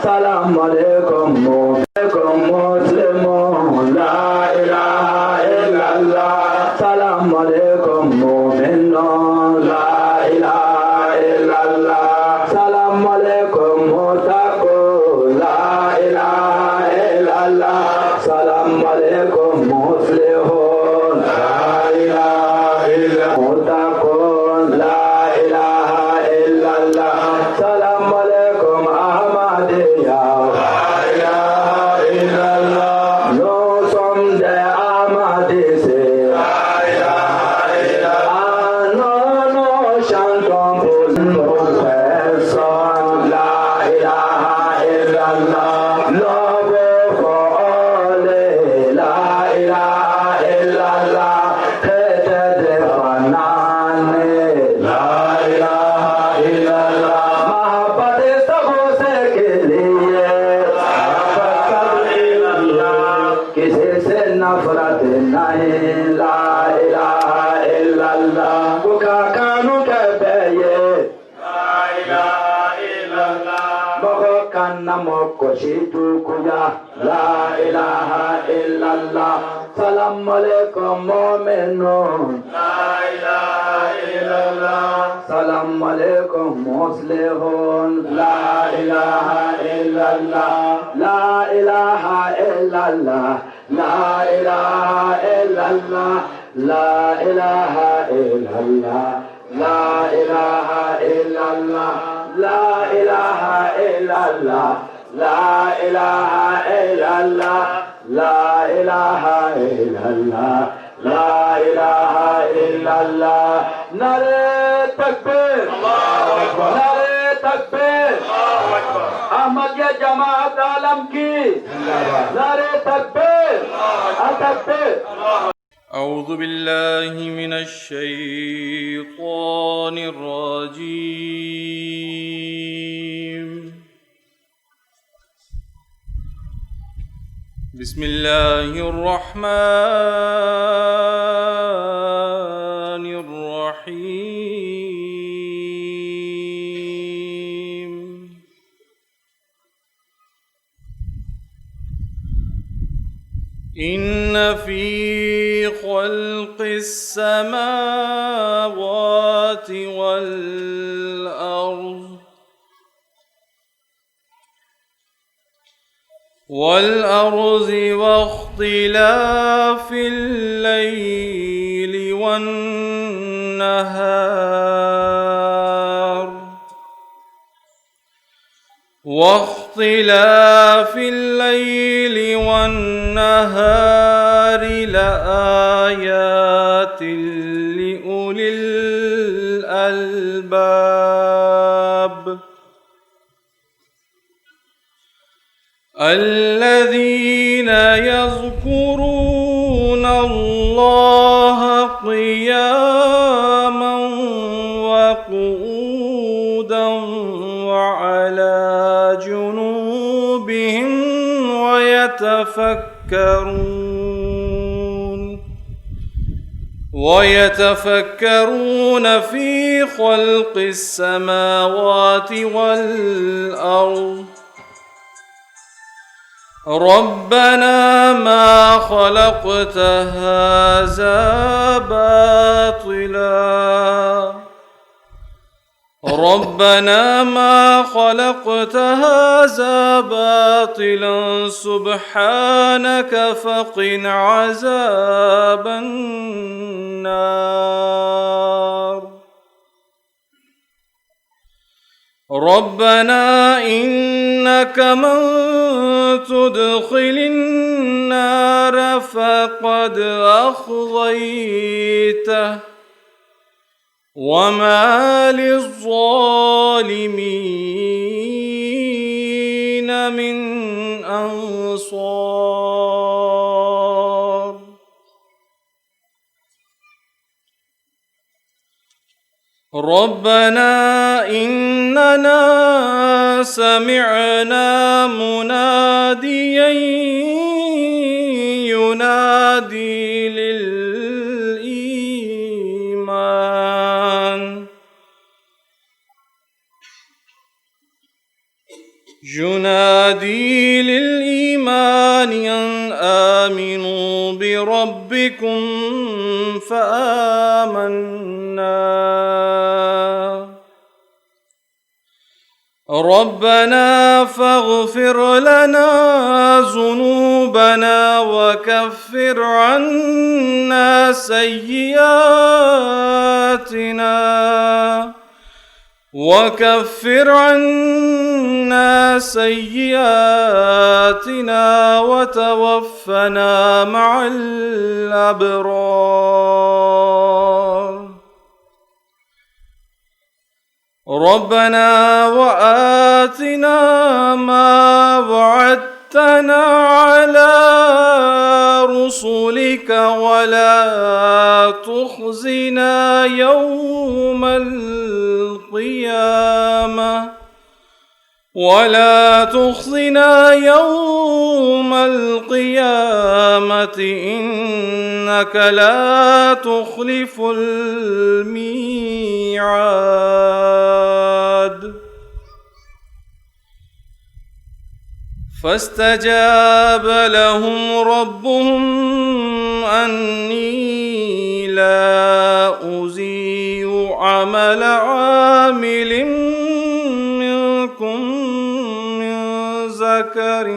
Salam alaikum Muslimun, la ilaha illallah. Salam alaikum mu'minun, la ilaha illallah. Salam alaikum muttaqun, la ilaha illallah. Salam alaikum muslihun, la ilaha illallah. Muttaqun, la ilaha illallah. Salam alaikum Ahmadiyya. La ilaha illallah. Salam alaikum mu'minun, la ilaha illallah. Salam alaikum muslihun, la ilaha illallah. La ilaha illallah. La ilaha illallah. La ilaha illallah. La ilaha illallah. La ilaha illallah. La ilaha illallah. La ilaha illallah. La ilaha illallah. Nare takbir, Allahu Akbar. Nare takbir, Allahu Akbar. Ahmadiyya Jamaat Alam ki nare takbir, takbir. أعوذ بالله من الشيطان الرجيم. بسم الله الرحمن الرحيم. إن في خلق السماوات والأرض واختلاف الليل والنهار لآيات لأولي الألباب الذين يذكرون الله قياما وقعودا وعلى جنوبهم ويتفكرون في خلق السماوات والأرض ربنا ما خلقت هذا باطلا سبحانك فقنا عذاب النار ربنا إنك من تدخل النار فقد أخزيته وما للظالمين من أنصار ربنا إننا سمعنا مناديا ينادي للإيمان ينادي للإيمان أن آمنوا بربكم فآمنا ربنا فاغفر لنا ذنوبنا وكفر عنا سيئاتنا وتوفنا مع الأبرار ربنا وآتنا ما وعدتنا على رسلك ولا تخزنا يوم القيامة إنك لا تخلف الميعاد فاستجاب لهم ربهم أني لا أضيع عمل عامل منكم من ذكر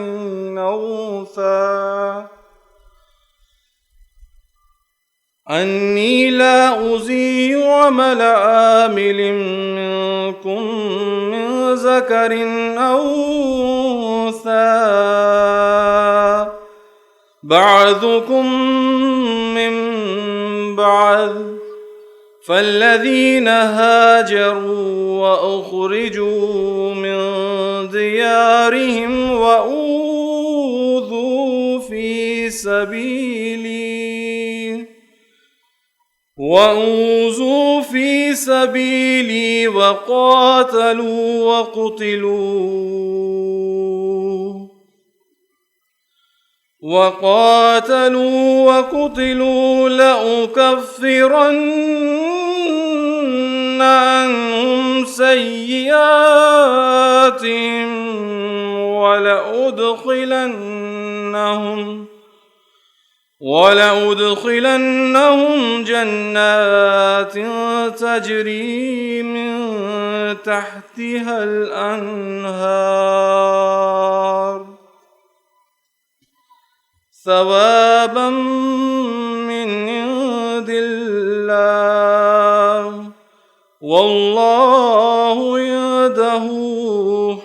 أو أنثى بعضكم من بعض فالذين هاجروا وأخرجوا من ديارهم وأوذوا في سبيلي وقاتلوا وقتلوا لأكفرن عنهم سيئاتهم ولأدخلنهم جنات تجري من تحتها الأنهار ثوابا من عند الله والله عنده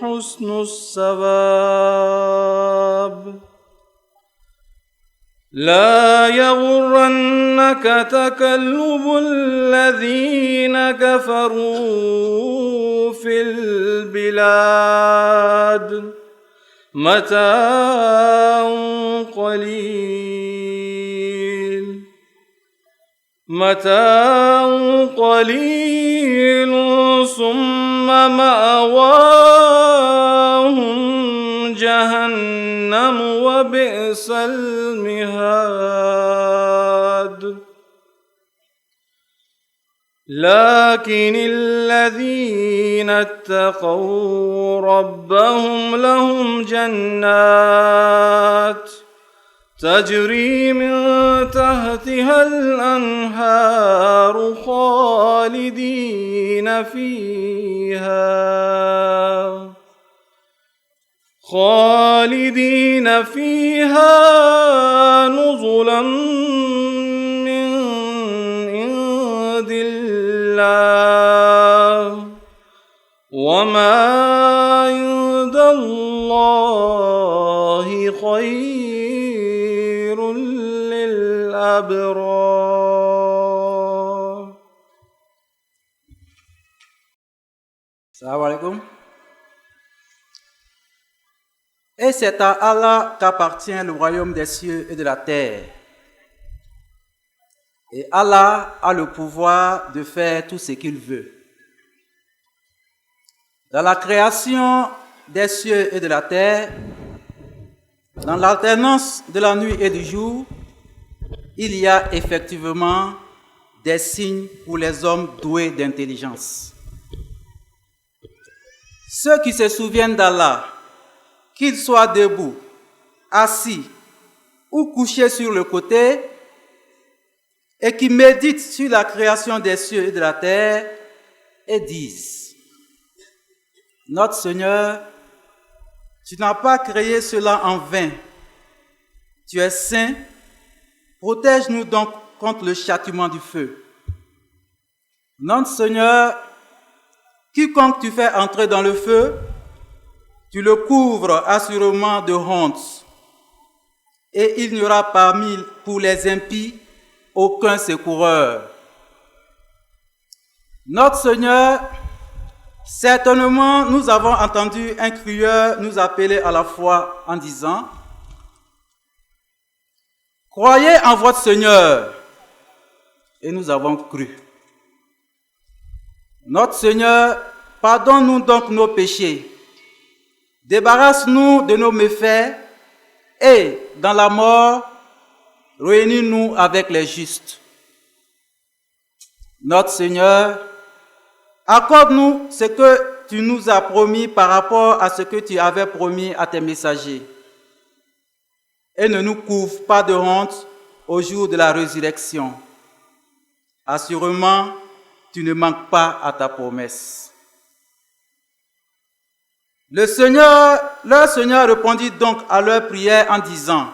حسن الثواب لا يغرنك تقلب الذين كفروا في البلاد متاع قليل ثم مأواهم جهنم وبئس المهاد لكن الذين اتقوا ربهم لهم جنات تجري من تحتها الأنهار خالدين فيها نزلا من عند الله وما عند الله خير للأبرار. Assalamu alaikum. Et c'est à Allah qu'appartient le royaume des cieux et de la terre. Et Allah a le pouvoir de faire tout ce qu'il veut. Dans la création des cieux et de la terre, dans l'alternance de la nuit et du jour, il y a effectivement des signes pour les hommes doués d'intelligence. Ceux qui se souviennent d'Allah qu'il soit debout, assis ou couché sur le côté, et qui méditent sur la création des cieux et de la terre et disent: Notre Seigneur, tu n'as pas créé cela en vain. Tu es saint, protège-nous donc contre le châtiment du feu. Notre Seigneur, quiconque tu fais entrer dans le feu, tu le couvres assurément de honte, et il n'y aura parmi pour les impies aucun secoureur. Notre Seigneur, certainement nous avons entendu un crieur nous appeler à la foi en disant: Croyez en votre Seigneur. Et nous avons cru. Notre Seigneur, pardonne-nous donc nos péchés, débarrasse-nous de nos méfaits et, dans la mort, réunis-nous avec les justes. Notre Seigneur, accorde-nous ce que tu nous as promis par rapport à ce que tu avais promis à tes messagers, et ne nous couvre pas de honte au jour de la résurrection. Assurément, tu ne manques pas à ta promesse. Leur Seigneur répondit donc à leur prière en disant: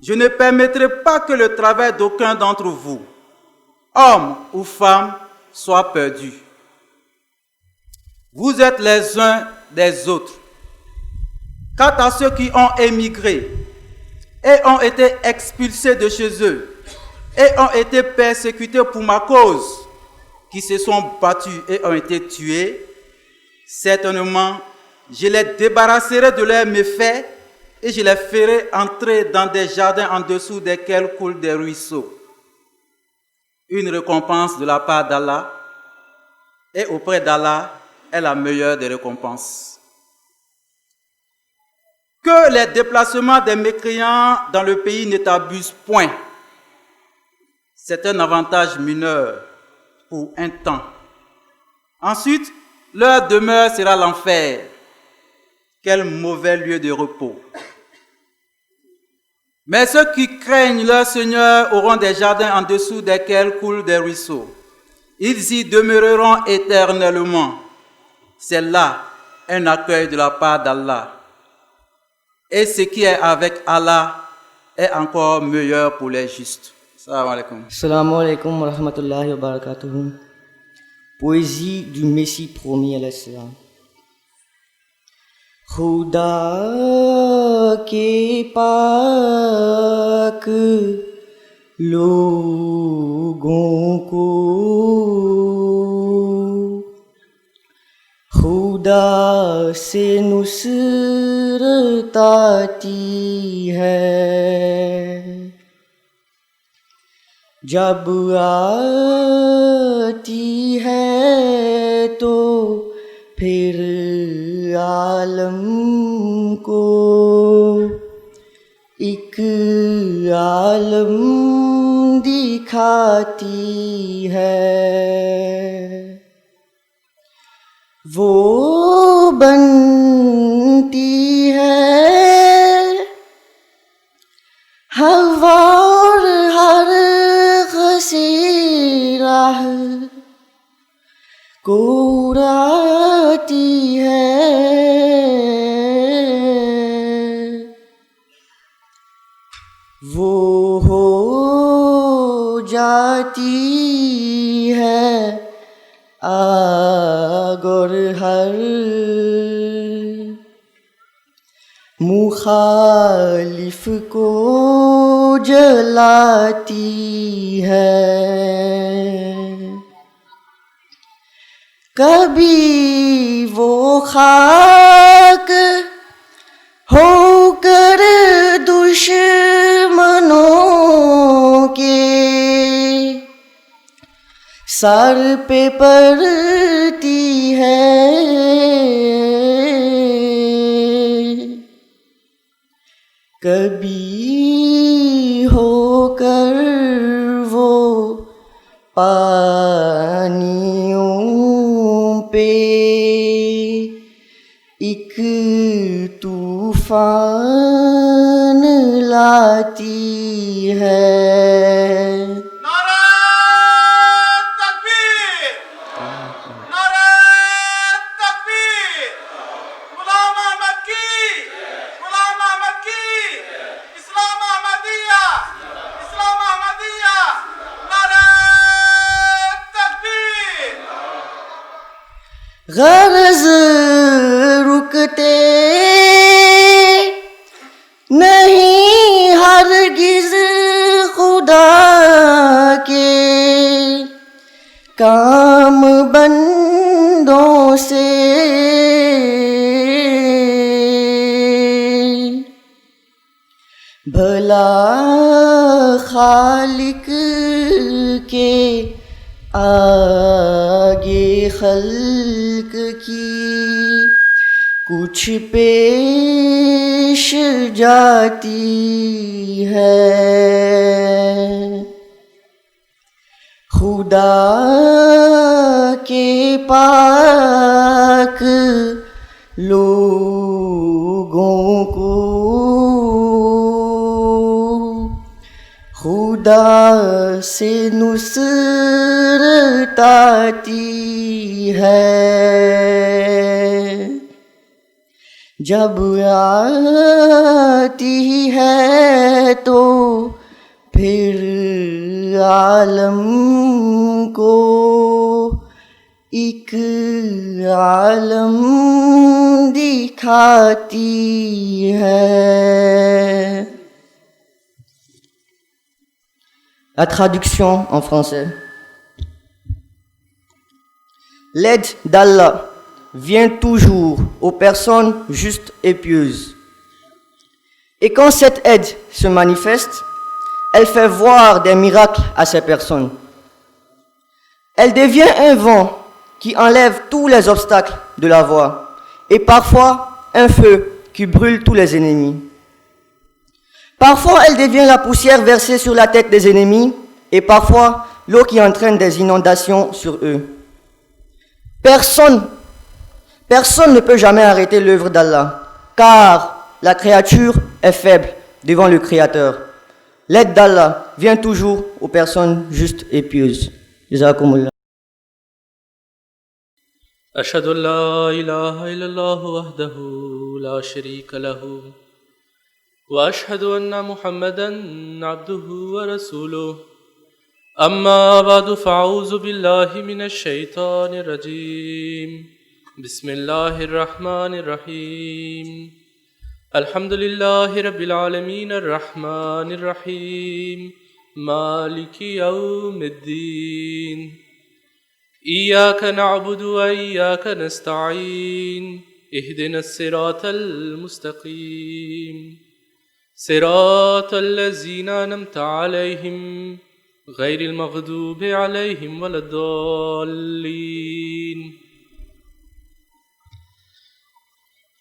Je ne permettrai pas que le travail d'aucun d'entre vous, homme ou femme, soit perdu. Vous êtes les uns des autres. Quant à ceux qui ont émigré et ont été expulsés de chez eux et ont été persécutés pour ma cause, qui se sont battus et ont été tués, certainement, je les débarrasserai de leurs méfaits et je les ferai entrer dans des jardins en dessous desquels coulent des ruisseaux. Une récompense de la part d'Allah, et auprès d'Allah est la meilleure des récompenses. Que les déplacements des mécréants dans le pays ne t'abusent point. C'est un avantage mineur pour un temps. Ensuite, leur demeure sera l'enfer. Quel mauvais lieu de repos. Mais ceux qui craignent leur Seigneur auront des jardins en dessous desquels coulent des ruisseaux. Ils y demeureront éternellement. C'est là un accueil de la part d'Allah. Et ce qui est avec Allah est encore meilleur pour les justes. Salam alaikum. Assalamu alaikum wa rahmatullahi wa barakatuh. Poésie du Messie promis à l'Islam. खुदा के पाक लोगों को खुदा से नुसरत आती है, जब आती है तो फिर आलम को एक आलम दिखाती है। वो बनती है हवा और हर राह को उड़ाती है। वो हो जाती है आग और हर मुखालिफ को जलाती है। कभी वो खाक होकर दुश्मनों के सर पे पड़ती है, कभी होकर वो पानियों पे एक तूफान लाती है। गर्ज रुकते नहीं हरगिज़ खुदा के काम बंदों से। भला खालिक के आगे खल्क की कुछ पेश जाती है। खुदा के पाक लोगों को खुदा से नुसरत आती है। जब आती है तो फिर आलम को एक आलम दिखाती है। La traduction en français. L'aide d'Allah vient toujours aux personnes justes et pieuses. Et quand cette aide se manifeste, elle fait voir des miracles à ces personnes. Elle devient un vent qui enlève tous les obstacles de la voie et parfois un feu qui brûle tous les ennemis. Parfois, elle devient la poussière versée sur la tête des ennemis et parfois l'eau qui entraîne des inondations sur eux. Personne ne peut jamais arrêter l'œuvre d'Allah, car la créature est faible devant le Créateur. L'aide d'Allah vient toujours aux personnes justes et pieuses. Jazakumullah. أشهد أن لا إله إلا الله وحده لا شريك له وأشهد أن محمدا عبده ورسوله أما بعد فأعوذ بالله من الشيطان الرجيم بسم الله الرحمن الرحيم الحمد لله رب العالمين الرحمن الرحيم مالك يوم الدين إياك نعبد وإياك نستعين اهدنا الصراط المستقيم صراط الذين أنعمت عليهم غير المغضوب عليهم ولا الضالين.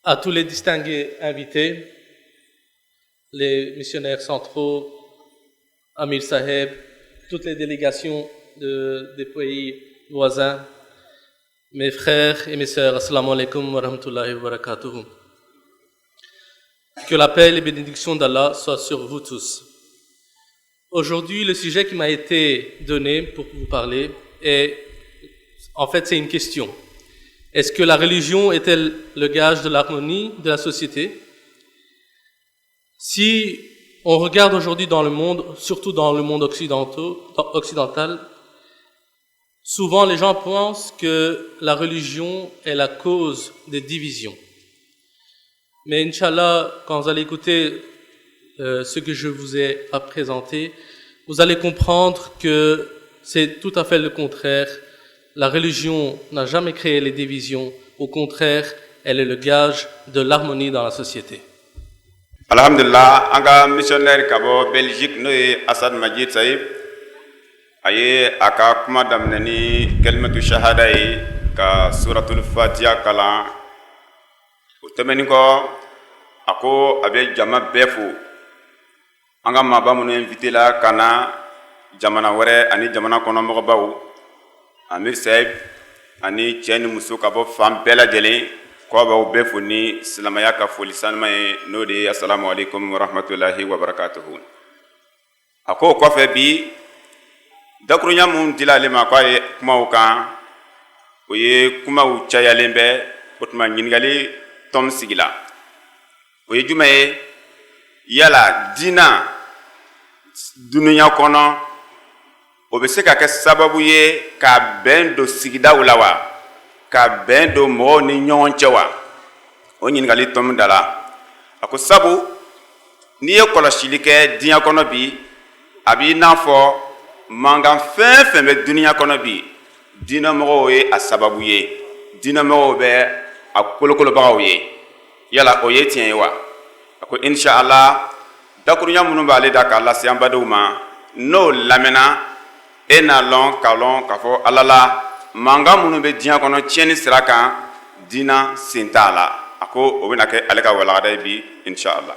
À tous les distingués invités, les missionnaires centraux, Amir Saheb, toutes les délégations des pays voisins, mes frères et mes sœurs, assalamu alaikum wa rahmatullahi wa barakatuh. Que la paix et les bénédictions d'Allah soient sur vous tous. Aujourd'hui, le sujet qui m'a été donné pour vous parler c'est une question. Est-ce que la religion est-elle le gage de l'harmonie de la société? Si on regarde aujourd'hui dans le monde, surtout dans le monde occidental, souvent les gens pensent que la religion est la cause des divisions. Mais Inch'Allah, quand vous allez écouter ce que je vous ai à présenter, vous allez comprendre que c'est tout à fait le contraire. La religion n'a jamais créé les divisions. Au contraire, elle est le gage de l'harmonie dans la société. Alhamdulillah, anga missionnaire kabo Belgique noye Assad Majid Saïb aye aka kuma damnani kalimatu shahada yi ka suratul Fatiha kalan utemeni ko ako abe jama befu anga maba munu invité la kana jamana wore ani jamana kono mo baw Amir Saïb ani Tieni Muso kabo fam bela jeli ko ba be foni silamaya ka foli sanma no de assalamu alaikum wa rahmatullahi wa barakatuh. Ako ko fe bi dakru nya mun dilale ma ko e kuma o kan o ye kuma u chaya lembe otuma nyingali tom sigila o ye jumaye yala dina dunuya kono o be se ka ke sababu ye ka ben do sigida ulawa ka ben do mo ni nyon chewa o nyingali tom dala ako sabu ni e kolashili ke dinya kono bi abi nafo mangan fen be dunya kono bi dina mo ye asababu ye dina mo be akolokolo bagaw ye yala o ye tien wa ako inshallah dakurunya munu bale da kala siamba duma no lamena ena lon kalon kafo alala manga munu be dinya kono tieni siraka dina sintala ako o benake aleka wala bi inshallah.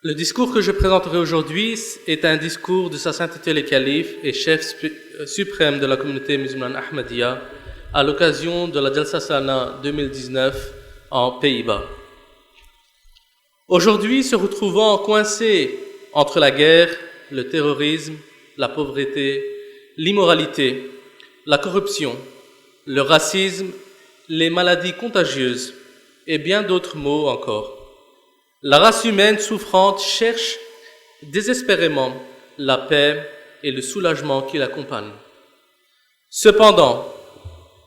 Le discours que je présenterai aujourd'hui est un discours de Sa Sainteté le Calife et chef suprême de la communauté musulmane Ahmadiyya à l'occasion de la Jalsa Sana 2019 en Pays-Bas. Aujourd'hui, se retrouvant coincés entre la guerre, le terrorisme, la pauvreté, l'immoralité, la corruption, le racisme, les maladies contagieuses et bien d'autres maux encore, la race humaine souffrante cherche désespérément la paix et le soulagement qui l'accompagnent. Cependant,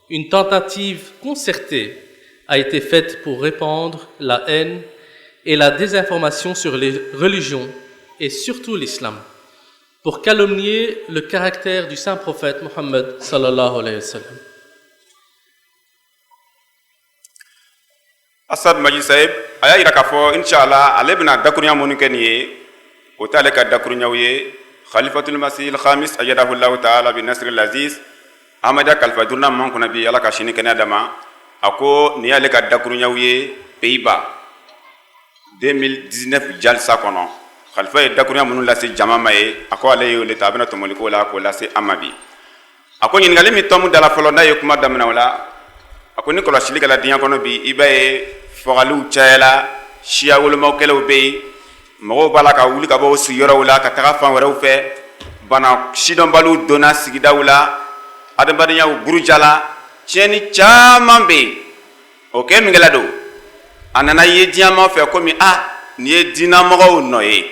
une tentative concertée a été faite pour répandre la haine et la désinformation sur les religions et surtout l'islam, pour calomnier le caractère du saint prophète Mohammed sallallahu alayhi wa sallam. Asad Majid Saib aya ira kafo inshallah alebna dakunya munukeniye otale ka dakunya wiye khalifatul masih al khamis ajadahu Allah ta'ala bi nasr al aziz amada kalfadurna man kuna bi ala ka shini kana dama ako ni ale ka dakunya wiye Pays-Bas 2019 jalsa kono khalifa dakunya munu la se jama maye ako ale yo le tabina to moliko la ko la se amabi ako nyin ngale mi tomu dala folonda yo kuma damna wala ako ni ko la shilika la dinya kono bi ibaye fogalu chayla shia wul mawkelo be mo bala ka wuli ka bo su yoro wala ka taga fan waraw fe bana shidon balu dona sigida wala adam badanya burujala cheni chama be okay mingala do anana ye diama fe komi ni dina mo noye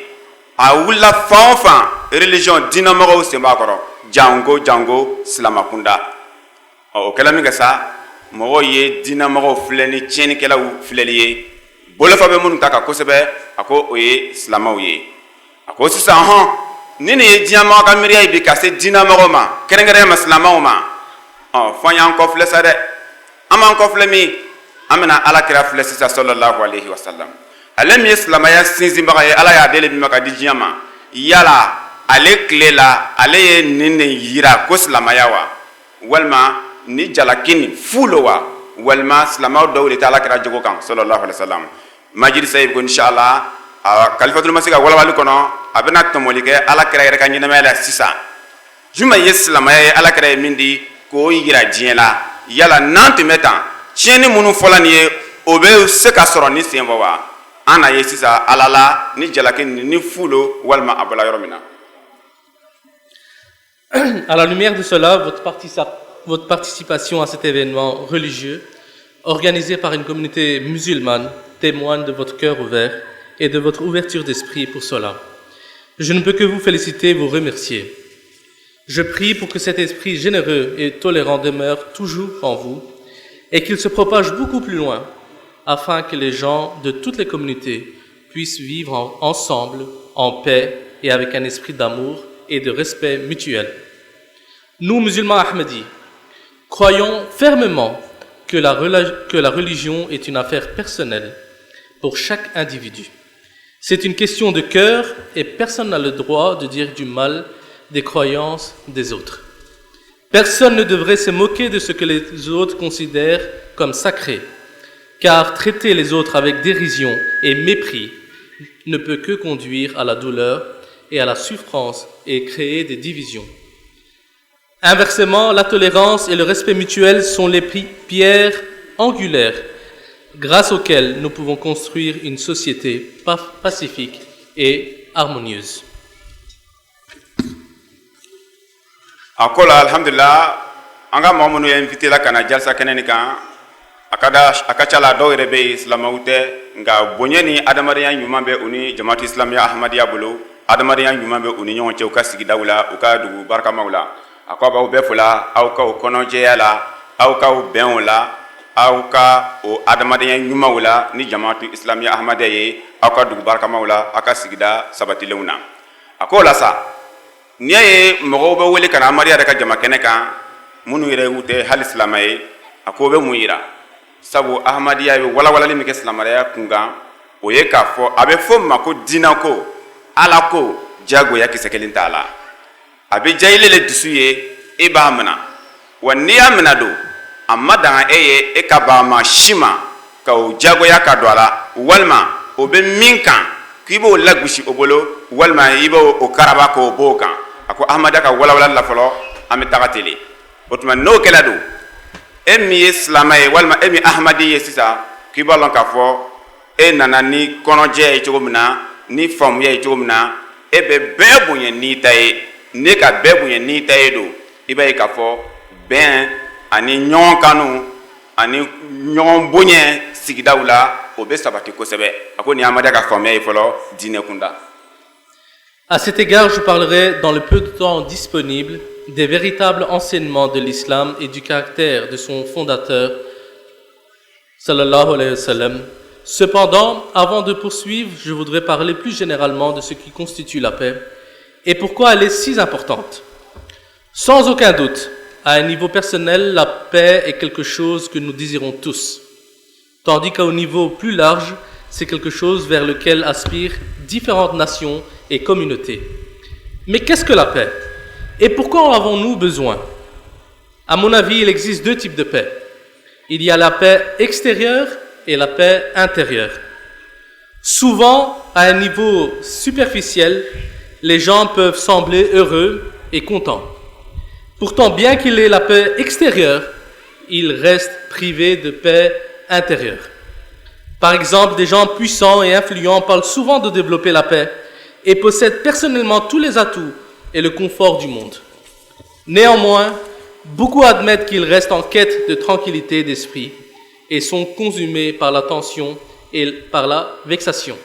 a wula fa religion dina mo se makoro jango slamakunda o kala minga sa mo ye dina mo fleni cheni kala fleliye bolo fa be mun taka ko sebe ako oye islamaw ye ako sisa nini ye diama ka miriya bi ka se dina mo ma kerengere ma islamaw ma fanya ko flesa de aman ko flemi amana ala kira flesa sallallahu alaihi wasallam alem islamaya sinzi ba ye ala ya dele bi maka di diama yala ale klela ale nini yira ko islamaya wa walma ni jalakini fulowa walma salama dawli ta'ala kira jogo kan sallallahu alaihi wasallam majid sayib ko inshallah kalifatul masika wala wali kono abena tomolike ala kira yere kan nyina mala sisa juma yeslama ya ala kira mindi ko yira jiela yala nanti metan cheni munu folani obe se ka soro ni sembo wa ana yesisa alala ni jalakini ni fulo walma abula yoromina. À la lumière de cela, votre participation à cet événement religieux, organisé par une communauté musulmane, témoigne de votre cœur ouvert et de votre ouverture d'esprit pour cela. Je ne peux que vous féliciter et vous remercier. Je prie pour que cet esprit généreux et tolérant demeure toujours en vous et qu'il se propage beaucoup plus loin, afin que les gens de toutes les communautés puissent vivre ensemble, en paix et avec un esprit d'amour et de respect mutuel. Nous, musulmans Ahmadis, croyons fermement que la religion est une affaire personnelle pour chaque individu. C'est une question de cœur et personne n'a le droit de dire du mal des croyances des autres. Personne ne devrait se moquer de ce que les autres considèrent comme sacré, car traiter les autres avec dérision et mépris ne peut que conduire à la douleur et à la souffrance et créer des divisions. Inversement, la tolérance et le respect mutuel sont les pierres angulaires grâce auquel nous pouvons construire une société pacifique et harmonieuse. Akola alhamdulillah anga mamunu invité la kana jalsa keneni kan akachala do rebe islamawte nga bonyeni adamariya nyuma be uni jamaatu islamia ahmadiya bulu adamariya nyuma be uni nyon che ka sigi dawla uka dugu barka maula akoba be fula au ka kono jeyala au ka benula au ka o adamariya nyuma wala ni jamaatu islamia ahmadiya ye au ka dugu barka maula aka sigida sabati leuna akola sa niye mogo be wele kana mariya daga jama kene kan munu yere wute hal islamay akobe muira sabu ahmadiya be wala wala limike islamaya kunga oye ka fo abe fo mako dina ko ala ko jago ya kisekelin taala abe jaylele disuye e ba mana wani amna do amma dan eye e ka ba ma shima ka o jago ya ka doala walma obe minkan kibo lagushi obolo walma ibo o karaba ko bokan ako ahmada ka wala wala la folo amitagatele otuma no kelado emi islamay walma emi ahmadi yesisa kibalon ka fo e nana ni konoje e chogomna ni fam ye chogomna e be bebunye ni tay ne ka bebunye ni tay do ibe ka fo ben ani nyon kanu ani nyon bunye sigidawla o be sabati ko sebe ako ni ahmada ka fam ye folo dine kunda. À cet égard, je parlerai dans le peu de temps disponible des véritables enseignements de l'islam et du caractère de son fondateur, sallallahu alayhi wa sallam. Cependant, avant de poursuivre, je voudrais parler plus généralement de ce qui constitue la paix et pourquoi elle est si importante. Sans aucun doute, à un niveau personnel, la paix est quelque chose que nous désirons tous, tandis qu'au niveau plus large, c'est quelque chose vers lequel aspirent différentes nations et communautés. Mais qu'est-ce que la paix? Et pourquoi en avons-nous besoin? À mon avis, il existe deux types de paix. Il y a la paix extérieure et la paix intérieure. Souvent, à un niveau superficiel, les gens peuvent sembler heureux et contents. Pourtant, bien qu'il ait la paix extérieure, ils restent privés de paix intérieure. Par exemple, des gens puissants et influents parlent souvent de développer la paix et possèdent personnellement tous les atouts et le confort du monde. Néanmoins, beaucoup admettent qu'ils restent en quête de tranquillité d'esprit et sont consumés par la tension et par la vexation.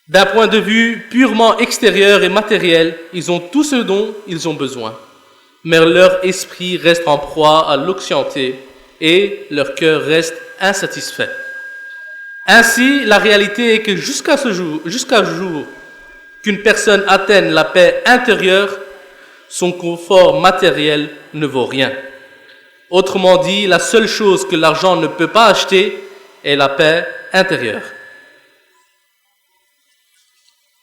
D'un point de vue purement extérieur et matériel, ils ont tout ce dont ils ont besoin, mais leur esprit reste en proie à l'anxiété et leur cœur reste insatisfait. Ainsi, la réalité est que jusqu'à ce jour qu'une personne atteigne la paix intérieure, son confort matériel ne vaut rien. Autrement dit, la seule chose que l'argent ne peut pas acheter est la paix intérieure.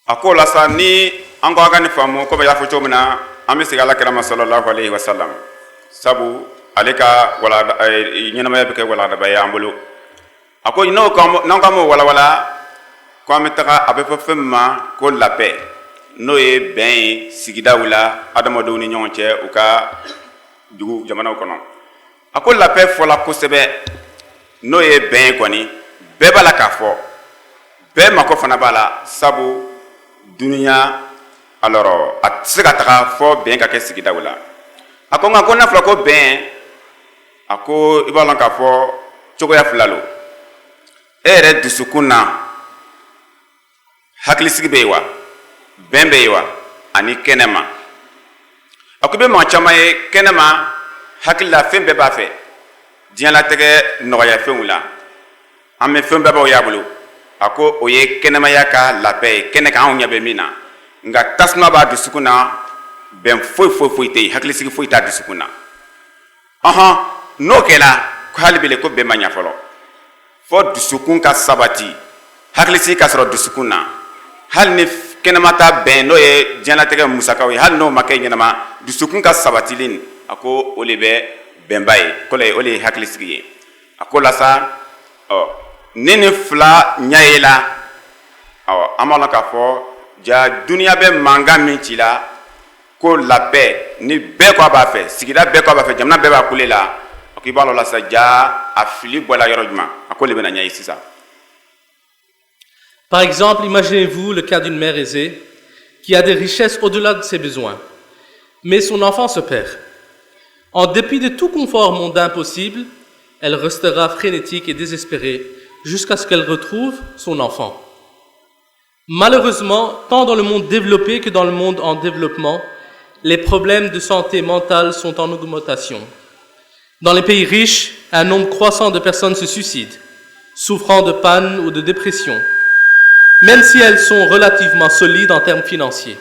Akola sa ni ango agani famu ko ba yafu chomna amisi gala kirama sallallahu alaihi wasallam sabu alika wala nyina ma yabike wala da bayambulu ako ino ko nangamo wala ko ametaka abefa femma ko la paix no e ben sigida wala adamo do ni nyonche uka dugu jamana ko non ako la paix fola ko sebe no e ben ko ni be bala ka fo be mako fana bala sabu dunia alors atsega taka fo ben ka ke sigida wala ako nga ko na fla ko ben ako ibalon ka fo chogo ya flalo ere dusukuna haklisigi bewa bembewa ani kenema akube ma chama e kenema hakilla fembe ba fe dian la tege no ya femula ame fembe ba ya bulu ako oye kenema yaka la paix keneka on nyabe mina nga tasma ba dusukuna ben foi te haklisigi foi ta dusukuna aha no kela ko halbele ko be manya folo fo dusukun ka sabati haklisi ka soro dusukuna hal ni kenamata ben no ye jana tege musaka wi hal no makay nyama dusukun ka sabatilin ako olebe benbay ko le ole haklisi ye ako la sa nene fla nyaela amala ka fo ja dunia be manga minchila ko la paix ni be ko ba fe sigida be ko ba fe jamna be ba kulela k'i b'a lɔ la sa ja a fili bɔla yɔrɔ jumɛn a ko le bɛna ɲɛ ye sisan. Par exemple, imaginez-vous le cas d'une mère aisée qui a des richesses au-delà de ses besoins, mais son enfant se perd. En dépit de tout confort mondain possible, elle restera frénétique et désespérée jusqu'à ce qu'elle retrouve son enfant. Malheureusement, tant dans le monde développé que dans le monde en développement, les problèmes de santé mentale sont en augmentation. Dans les pays riches, un nombre croissant de personnes se suicident, souffrant de panne ou de dépression, même si elles sont relativement solides en termes financiers.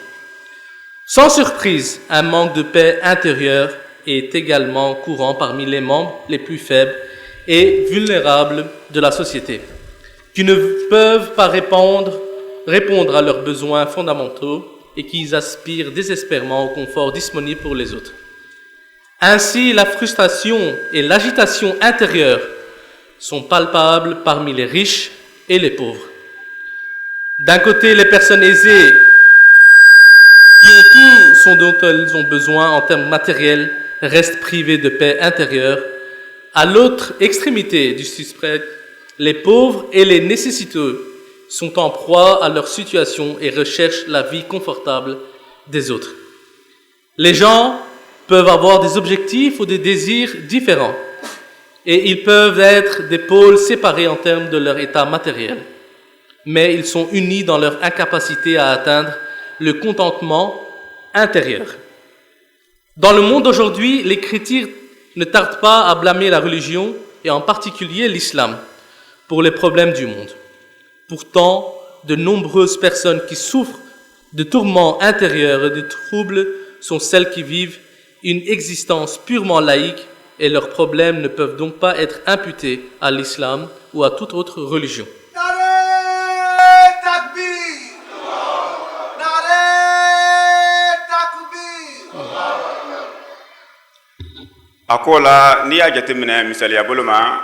Sans surprise, un manque de paix intérieure est également courant parmi les membres les plus faibles et vulnérables de la société, qui ne peuvent pas répondre à leurs besoins fondamentaux et qui aspirent désespérément au confort disponible pour les autres. Ainsi, la frustration et l'agitation intérieure sont palpables parmi les riches et les pauvres. D'un côté, les personnes aisées qui ont tout ce dont elles ont besoin en termes matériels restent privées de paix intérieure. À l'autre extrémité du spectre, les pauvres et les nécessiteux sont en proie à leur situation et recherchent la vie confortable des autres. Les gens peuvent avoir des objectifs ou des désirs différents et ils peuvent être des pôles séparés en termes de leur état matériel, mais ils sont unis dans leur incapacité à atteindre le contentement intérieur. Dans le monde d'aujourd'hui, les critiques ne tardent pas à blâmer la religion et en particulier l'islam pour les problèmes du monde. Pourtant, de nombreuses personnes qui souffrent de tourments intérieurs et de troubles sont celles qui vivent une existence purement laïque et leurs problèmes ne peuvent donc pas être imputés à l'islam ou à toute autre religion. A ko la n'i y'a jateminɛ misaliya bolo ma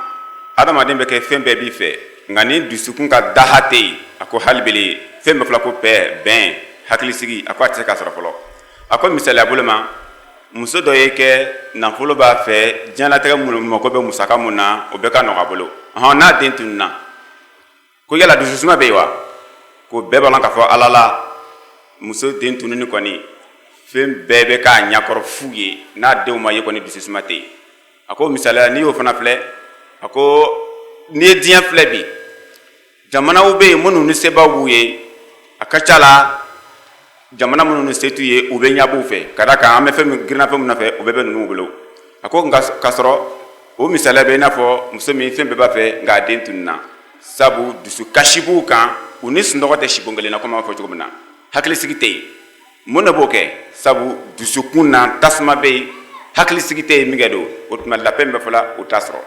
adamaden bɛ kɛ fɛn bɛɛ b'i fɛ nka ni dusukun ka daha tɛ yen a ko hali bele fɛn bɛɛ fɔla ko bɛn hakilisigi a ko a tɛ se k'a sɔrɔ fɔlɔ a ko misaliya bolo ma muso dɔ ye kɛ nafolo b'a fɛ diɲɛlatigɛ minnu mako bɛ musaka mun na o bɛɛ ka nɔgɔ a bolo n'a den tununna ko yala dususuma bɛ yen wa ko bɛɛ b'a dɔn k'a fɔ ala la muso den tununi kɔni fɛn bɛɛ bɛ k'a ɲakɔrɔ fu ye n'a denw ma ye kɔni dususuma tɛ yen a ko misaliya n'i y'o fana filɛ a ko n'i ye diɲɛ filɛ bi jamanaw bɛ yen minnu ni sebaw b'u ye a ka ca la jamana minnu ni se t'u ye u bɛ ɲab'u fɛ ka da kan an bɛ fɛn girinna fɛn min nɔfɛ o bɛɛ bɛ ninnu bolo a ko nka k'a sɔrɔ o misaliya bɛ i n'a fɔ muso min fɛn bɛɛ b'a fɛ nka a den tununna sabu dusukasi b'u kan u ni sunɔgɔ tɛ si bon kelen na komi an b'a fɔ cogo min na hakilisigi tɛ yen mun de b'o kɛ sabu dusukun na tasuma bɛ yen hakilisigi tɛ yen min kɛ don o tuma labɛn bɛ fɔla o t'a sɔrɔ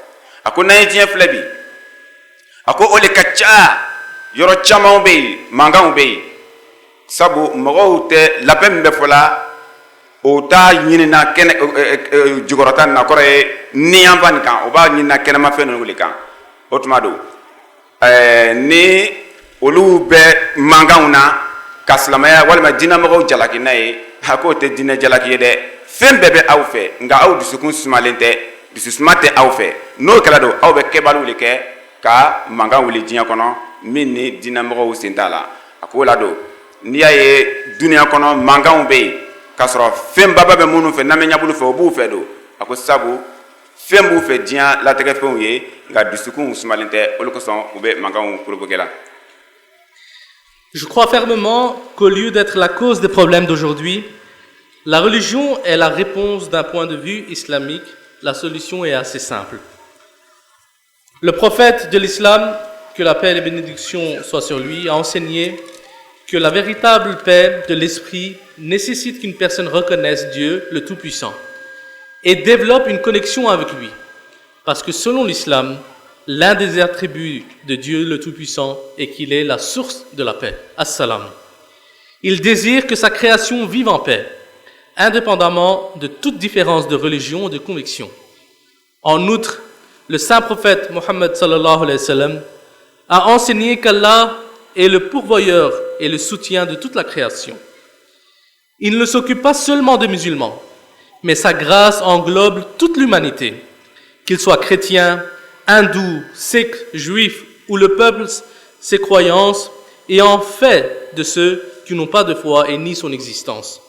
a ko n'an ye diɲɛ filɛ bi a ko o de ka ca yɔrɔ camanw bɛ yen mankanw bɛ yen sabu mɔgɔw tɛ labɛn min bɛ fɔla o t'a ɲinina kɛnɛ jukɔrɔta nin na kɔrɔ ye niyanfa nin kan o b'a ɲinina kɛnɛmafɛn ninnu de kan o tuma don ni olu bɛ mankanw na ka silamɛya walima diinɛmɔgɔw jalaki n'a ye a k'o tɛ diinɛ jalaki ye dɛ fɛn bɛɛ bɛ aw fɛ nka aw dusukun sumalen tɛ dususuma tɛ aw fɛ n'o kɛra don aw bɛ kɛbaliw de kɛ ka mankan wuli diɲɛ kɔnɔ min ni diinɛmɔgɔw sen t'a la a k'o la don n'i y'a ye duniya kɔnɔ mankanw bɛ yen k'a sɔrɔ fɛn baba bɛ minnu fɛ n'an bɛ ɲabulu fɛ o b'u fɛ don a ko sabu fɛn b'u fɛ diɲɛ latigɛ fɛnw ye nka dusukun sumalen tɛ olu kosɔn u bɛ mankanw provoquer la. Je crois fermement qu'au lieu d'être la cause des problèmes d'aujourd'hui, la religion est la réponse d'un point de vue islamique. La solution est assez simple. Le prophète de l'islam, que la paix et les bénédictions soient sur lui, a enseigné que la véritable paix de l'esprit nécessite qu'une personne reconnaisse Dieu, le Tout-Puissant, et développe une connexion avec lui. Parce que selon l'islam, l'un des attributs de Dieu le Tout-Puissant est qu'il est la source de la paix. As-salam. Il désire que sa création vive en paix, indépendamment de toute différence de religion ou de conviction. En outre, le saint prophète Mohammed sallallahu alayhi wa sallam a enseigné qu'Allah est le pourvoyeur et le soutien de toute la création. Il ne s'occupe pas seulement des musulmans, mais sa grâce englobe toute l'humanité. qu'ils soient chrétiens, hindous, sikhs, juifs ou le peuple, ses croyances, et en fait de ceux qui n'ont pas de foi et nient son existence.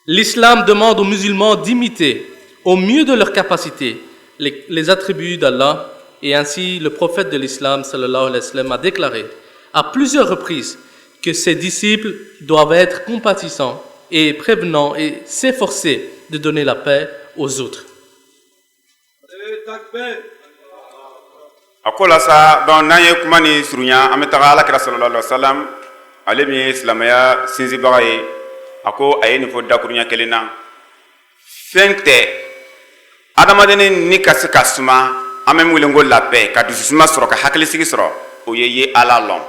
L'islam demande aux musulmans d'imiter, au mieux de leur capacité, les attributs d'Allah, et ainsi le prophète de l'islam, sallallahu alayhi wa sallam, a déclaré à plusieurs reprises que ses disciples doivent être compatissants et prévenants et s'efforcer de donner la paix aux autres. Akola sa don naye kuma ni surunya ametaga ala kira sallallahu alaihi wasallam ale mi islamaya sinzi bagaye ako ayeni fo dakurunya kelena fente adamadeni ni kasi kasuma amem wilengo la paix ka dusuma soro ka hakili sigi soro o ye ala lon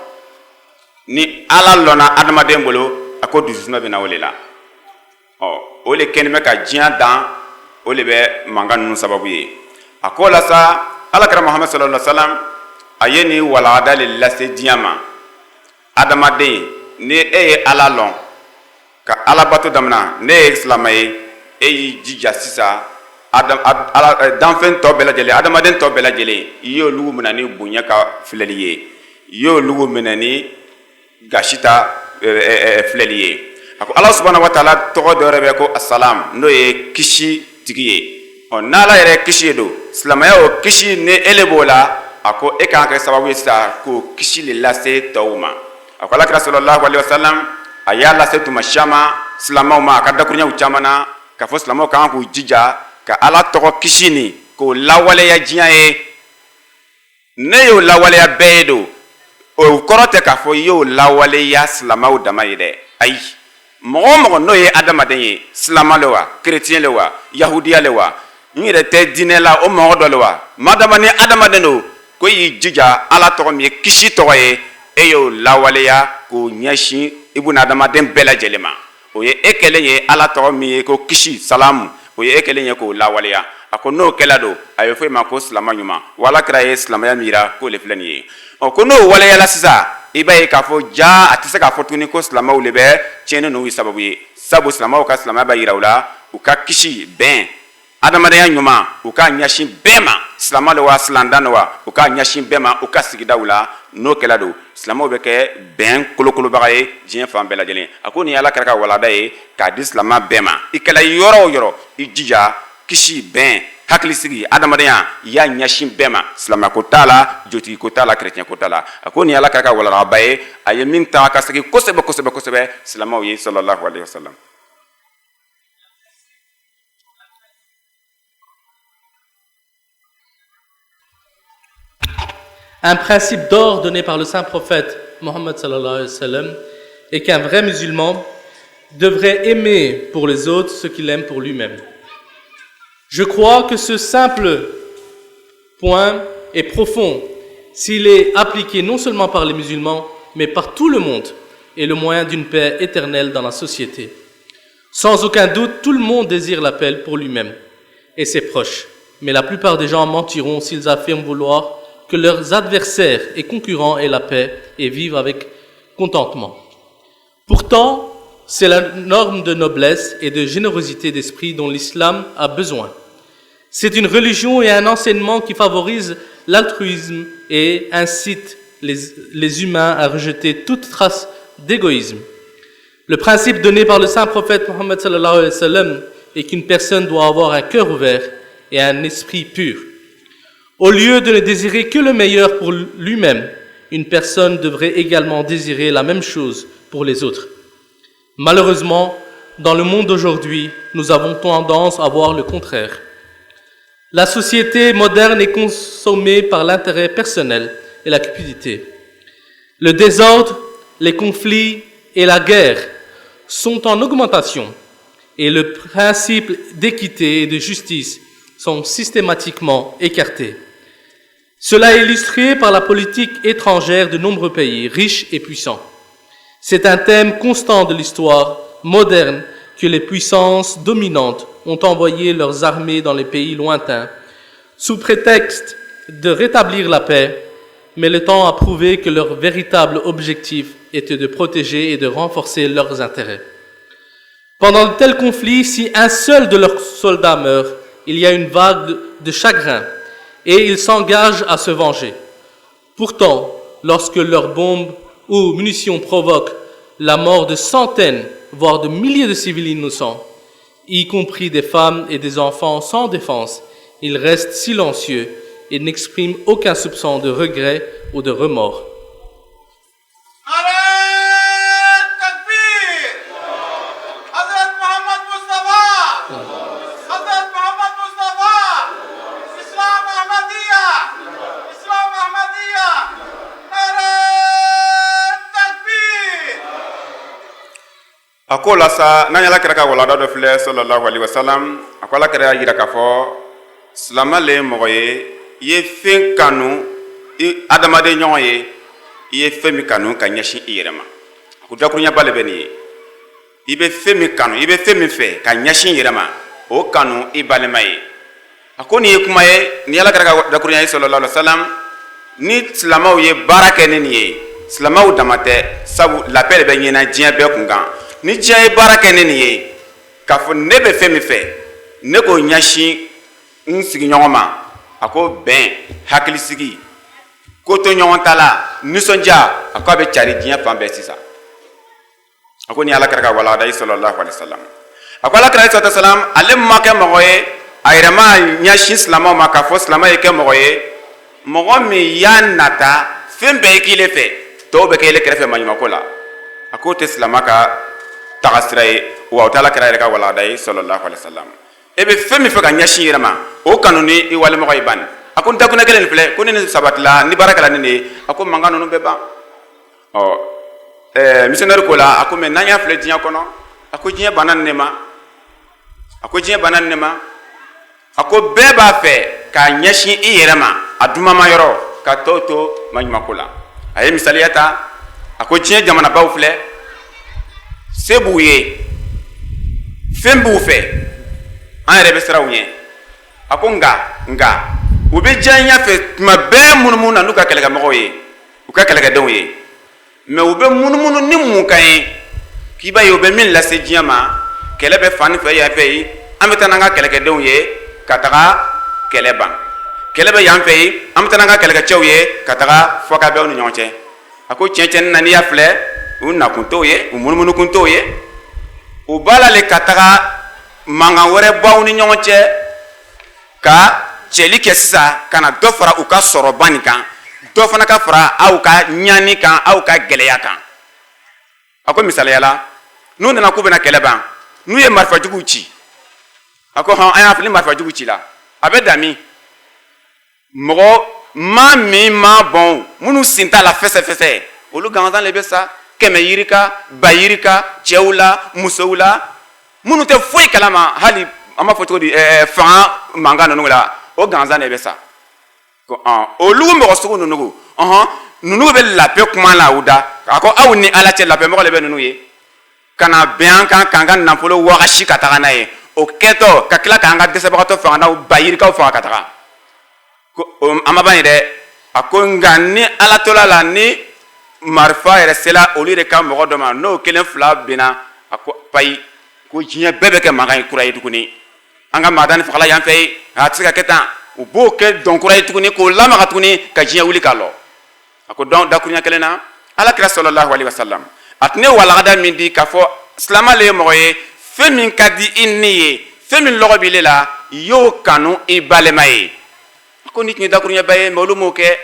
ni ala lona adamaden bolo ako dusuma bina wolela o le kenme ka jian dan o le be manganu sababu ye akola sa alakira Muhammad sallallahu alaihi wasallam ayeni walada lillase diama adamaden ne ala lon ka ala bato damna ne islamay jija sisa adam ala danfen to bela jele adamaden to bela jele yo lugu menani bunya ka fleliye yo lugu menani gashita fleliye ako Allah subhanahu wa ta'ala to do rebe ko assalam no ye kishi tigiye on nala yere kishi do islamaya o kishi ne elebola ako e kan ka sababu sa ko kishi lillase tawma ako Allah sallallahu alaihi wasallam ayala setu mashama islamau ma ka dakunya uchamana ka fo islamau kan ko jija ka ala to kishi ni ko lawale ya jiae ne yo lawale ya bedo o korote ka fo yo lawale ya islamau damayde ay mo no ye adamaden ye islamalewa chrétien lewa yahudiya lewa ngire te dinela o mo dolwa madamani adamadeno ko yi jija ala to mi kishi to ye eyo lawaleya ko nyashi ibuna adamaden bela jelema o ye ekele ye ala to mi ko kishi salam o ye ekele ye ko lawaleya ako no kelado ayo fe ma ko islamanyuma wala kra ye islamaya mira ko le flani ye o ko no wala ya la sisa ibaye ka fo ja atise ka fo tuni ko islamaw le be chene no wi sababu ye sabu islamaw ka islamaya ba yirawla u ka kishi ben adamadenya nyuma uka nyashi bema islamale wa slandano wa uka nyashi bema uka sigidawla no kelado islamo be ke ben kolokolo bagaye jien fam bela jelen akoni ala karaka wala daye ka islama bema ikela yoro ijija kishi ben hakli sigi adamadenya ya nyashi bema islama ko tala joti ko tala chrétien ko tala akoni ala karaka wala baye ayemin ta ka sigi kosebe islamo yi sallallahu alaihi wasallam. Un principe d'or donné par le saint prophète Mohammed sallallahu alayhi wa sallam est qu'un vrai musulman devrait aimer pour les autres ce qu'il aime pour lui-même. Je crois que ce simple point est profond s'il est appliqué non seulement par les musulmans, mais par tout le monde, et le moyen d'une paix éternelle dans la société. Sans aucun doute, tout le monde désire la paix pour lui-même et ses proches, mais la plupart des gens mentiront s'ils affirment vouloir que leurs adversaires et concurrents aient la paix et vivent avec contentement. Pourtant, c'est la norme de noblesse et de générosité d'esprit dont l'islam a besoin. C'est une religion et un enseignement qui favorise l'altruisme et incite les humains à rejeter toute trace d'égoïsme. Le principe donné par le saint prophète Mohammed sallallahu alayhi wa sallam est qu'une personne doit avoir un cœur ouvert et un esprit pur. Au lieu de ne désirer que le meilleur pour lui-même, une personne devrait également désirer la même chose pour les autres. Malheureusement, dans le monde d'aujourd'hui, nous avons tendance à voir le contraire. La société moderne est consommée par l'intérêt personnel et la cupidité. Le désordre, les conflits et la guerre sont en augmentation et le principe d'équité et de justice sont systématiquement écartés. Cela est illustré par la politique étrangère de nombreux pays, riches et puissants. C'est un thème constant de l'histoire moderne que les puissances dominantes ont envoyé leurs armées dans les pays lointains, sous prétexte de rétablir la paix, mais le temps a prouvé que leur véritable objectif était de protéger et de renforcer leurs intérêts. Pendant de tels conflits, si un seul de leurs soldats meurt, il y a une vague de chagrin et ils s'engagent à se venger. Pourtant, lorsque leurs bombes ou munitions provoquent la mort de centaines, voire de milliers de civils innocents, y compris des femmes et des enfants sans défense, ils restent silencieux et n'expriment aucun soupçon de regret ou de remords. A ko la sa n'an yala kɛra ka walanda dɔ filɛ sallallahu alaihi wasallam a ko ala kɛra y'a yira k'a fɔ silama le ye mɔgɔ ye i ye fɛn kanu i adamaden ɲɔgɔn ye i ye fɛn min kanu ka ɲɛsin i yɛrɛ ma a ko dakuruɲaba le bɛ nin ye i bɛ fɛn min kanu i bɛ fɛn min fɛ ka ɲɛsin i yɛrɛ ma o kanu i balima ye a ko nin ye kuma ye ni ala kɛra ka dakuruɲa ye sallallahu alaihi wasallam ni silamaw ye baara kɛ ni nin ye silamaw dama tɛ sabu lapɛ de bɛ ɲɛna diɲɛ bɛɛ kun kan ni diɲɛ ye baara kɛ ni nin ye k'a fɔ ne bɛ fɛn min fɛ ne k'o ɲɛsin n sigiɲɔgɔn ma a ko bɛn hakilisigi ko to ɲɔgɔn ta la nisɔndiya a ko a bɛ cari diɲɛ fan bɛɛ sisan a ko ni ala kɛra ka walanda ye sallallahu alaihi wasallam a ko ala kɛra sallallahu alaihi wasallam ale ma kɛ mɔgɔ ye a yɛrɛ ma ɲɛsin silamɛw ma k'a fɔ silamɛ ye kɛ mɔgɔ ye mɔgɔ min y'a nata fɛn bɛɛ ye k'ile fɛ tɔw bɛ kɛ ile kɛrɛfɛ maɲumako la a ko tɛ silamɛ ka taga sira ye wa o t'ala kɛra yɛrɛ ka walanda ye sallallahu alaihi wasallam e bɛ fɛn min fɛ ka ɲɛsin yɛrɛ ma o kanu ni i walimɔgɔ ye ban a ko n dakunɛ kelen nin filɛ ko ni nin sabatila ni baara kɛla nin de ye a ko mankan ninnu bɛ ban missionnaire ko la a ko mɛ n'an y'a filɛ diɲɛ kɔnɔ a ko diɲɛ banna nin de ma a ko diɲɛ banna nin de ma a ko bɛɛ b'a fɛ k'a ɲɛsin i yɛrɛ ma a dumama yɔrɔ ka tɔw to maɲumako la a ye misaliya ta a ko diɲɛ jamanabaw filɛ se b'u ye fɛn b'u fɛ an yɛrɛ bɛ siran u ɲɛ a ko nka u bɛ diya ɲɛfɛ tuma bɛɛ munumunu na n'u ka kɛlɛkɛmɔgɔw ye u ka kɛlɛkɛdenw ye mɛ u bɛ munumunu ni mun kan ye k'i b'a ye u bɛ min lase diɲɛ ma kɛlɛ bɛ fan ni fɛ yan fɛ yen an bɛ taa n'an ka kɛlɛkɛdenw ye ka taga kɛlɛ ban kɛlɛ bɛ yan fɛ yen an bɛ taa n'an ka kɛlɛkɛcɛw ye ka taga fɔkabɛnw ni ɲɔgɔn cɛ a ko tiɲɛ-tiɲɛni na n'i y'a filɛ u nakun t'o ye u munumunukun t'o ye u b'a la le ka taga mankan wɛrɛ b'aw ni ɲɔgɔn cɛ ka cɛli kɛ sisan ka na dɔ fara u ka sɔrɔba nin kan dɔ fana ka fara aw ka ɲani kan aw ka gɛlɛya kan a ko misaliya la n'u nana k'u bɛna kɛlɛ ban n'u ye marifajuguw ci a ko hɔn an y'a fili ni marifajugu ci la a bɛ dan min mɔgɔ ma min ma bɔn minnu sen t'a la fɛsɛfɛsɛ olu gansan de bɛ sa kɛmɛ yirika ba yirika cɛw la musow la minnu tɛ foyi kalama hali an b'a fɔ cogo di fanga mankan ninnu la o gansan de bɛ sa olu mɔgɔ sugu ninnu ninnu bɛ lapɛ kuma la u da a ko aw ni ala cɛ lapɛ mɔgɔ de bɛ ninnu ye ka na bɛn an kan k'an ka nafolo wagasi ka taga n'a ye o kɛtɔ ka tila k'an ka dɛsɛbagatɔ fanga n'aw ba yirikaw faga ka taga ko an ma ban ye dɛ a ko nka ni ala tola la ni marifa yɛrɛ sela olu de ka mɔgɔ dɔ ma n'o kelen fila binna a ko payi ko diɲɛ bɛɛ bɛ kɛ mankan ye kura ye tuguni an ka maadani fagala yan fɛ yen a tɛ se ka kɛ tan u b'o kɛ dɔn kura ye tuguni k'o lamaga tuguni ka diɲɛ wuli k'a lɔ a ko dɔn dakuruɲa kelen na ala kira sallallahu alaihi wasallam a tun ye walagada min di k'a fɔ silama le ye mɔgɔ ye fɛn min ka di i ni ye fɛn min lɔgɔ b'ile la y'o kanu i balima ye a ko ni tun ye dakuruɲaba ye mɛ olu m'o kɛ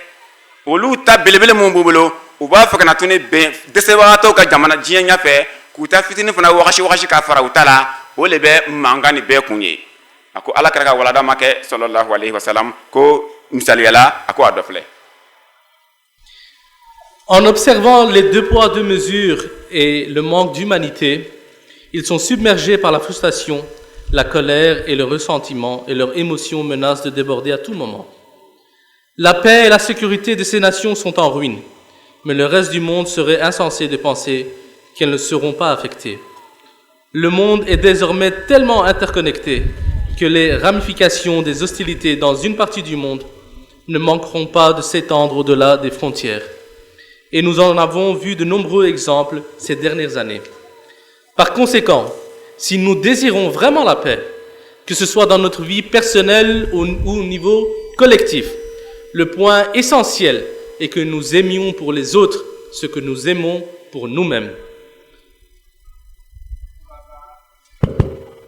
olu ta belebele mun b'u bolo u b'a fɛ ka na tun ni bɛn dɛsɛbagatɔw ka jamana diɲɛ ɲɛfɛ k'u ta fitinin fana wagasi k'a fara u ta la o de bɛ mankan ni bɛɛ kun ye a ko ala kɛra ka walada ma kɛ sallallahu alaihi wasallam ko misaliyala a ko a dɔ filɛ. En observant les deux poids, deux mesures et le manque d'humanité, ils sont submergés par la frustration, la colère et le ressentiment, et leurs émotions menacent de déborder à tout moment. La paix et la sécurité de ces nations sont en ruine, mais le reste du monde serait insensé de penser qu'elles ne seront pas affectées. Le monde est désormais tellement interconnecté que les ramifications des hostilités dans une partie du monde ne manqueront pas de s'étendre au-delà des frontières. Et nous en avons vu de nombreux exemples ces dernières années. Par conséquent, si nous désirons vraiment la paix, que ce soit dans notre vie personnelle ou au niveau collectif. Le point essentiel est que nous aimions pour les autres ce que nous aimons pour nous-mêmes.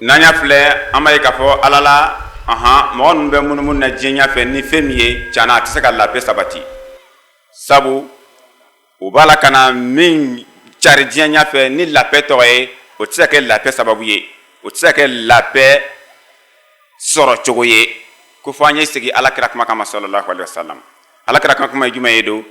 Nanya filɛ an b'a ye k'a fɔ Ala la mɔgɔ ninnu bɛ munumunu na diɲɛ ɲɛfɛ ni fɛn min ye tiɲɛna a tɛ se ka labɛn sabati sabu u b'a la ka na min cari diɲɛ ɲɛfɛ ni labɛn tɔgɔ ye o tɛ se ka kɛ labɛn sababu ye o tɛ se ka kɛ labɛn sɔrɔ cogo ye ko fɔ an ye segin Alakira kuma kama sallallahu alaihi wasallam Alakira ka kuma ye jumɛn ye do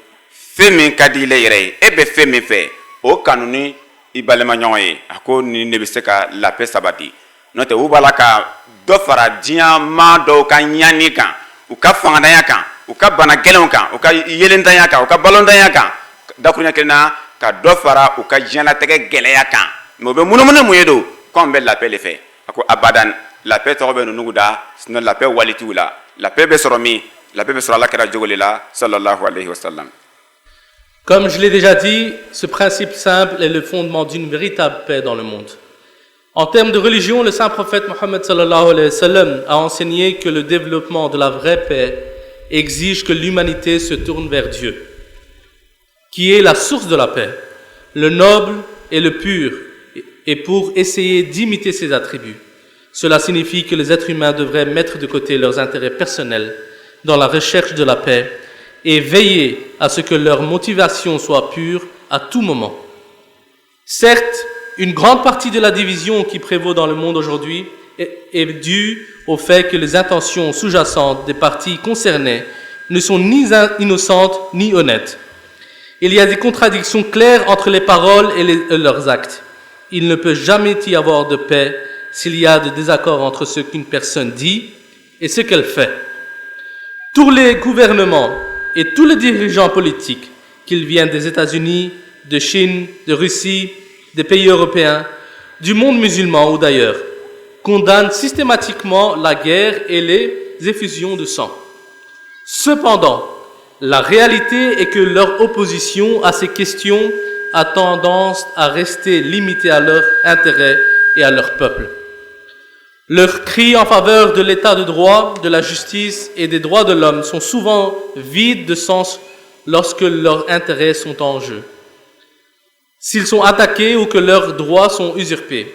fɛn min ka di i la yɛrɛ ye e bɛ fɛn min fɛ o kanu ni i balimaɲɔgɔn ye a ko nin de bɛ se ka labɛn sabati n'o tɛ u b'a la ka dɔ fara diɲɛ maa dɔw ka ɲani kan u ka fangadanya kan u ka bana gɛlɛnw kan u ka yelentanya kan u ka balɔntanya kan dakuruɲɛ kelen na ka dɔ fara u ka diɲɛlatigɛ gɛlɛya kan mais u bɛ munumunu mun ye do k'anw bɛ labɛn de fɛ a ko abadan labɛn tɔgɔ bɛ ninnu da sinon labɛn wali t'u la labɛn bɛ sɔrɔ min labɛn bɛ sɔrɔ Alakira jogo de la sallallahu alayhi wa sallam. Comme je l'ai déjà dit, ce principe simple est le fondement d'une véritable paix dans le monde. En termes de religion, le saint prophète Mohammed sallallahu alayhi wa sallam a enseigné que le développement de la vraie paix exige que l'humanité se tourne vers Dieu, qui est la source de la paix, le noble et le pur, et pour essayer d'imiter ses attributs. Cela signifie que les êtres humains devraient mettre de côté leurs intérêts personnels dans la recherche de la paix et veiller à ce que leur motivation soit pure à tout moment. Certes, une grande partie de la division qui prévaut dans le monde aujourd'hui est due au fait que les intentions sous-jacentes des parties concernées ne sont ni innocentes ni honnêtes. Il y a des contradictions claires entre les paroles et leurs actes. Il ne peut jamais y avoir de paix s'il y a de désaccord entre ce qu'une personne dit et ce qu'elle fait. Tous les gouvernements et tous les dirigeants politiques, qu'ils viennent des États-Unis, de Chine, de Russie, des pays européens, du monde musulman ou d'ailleurs, condamnent systématiquement la guerre et les effusions de sang. Cependant, la réalité est que leur opposition à ces questions a tendance à rester limitée à leur intérêt et à leur peuple. Leurs cris en faveur de l'état de droit, de la justice et des droits de l'homme sont souvent vides de sens lorsque leurs intérêts sont en jeu. S'ils sont attaqués ou que leurs droits sont usurpés,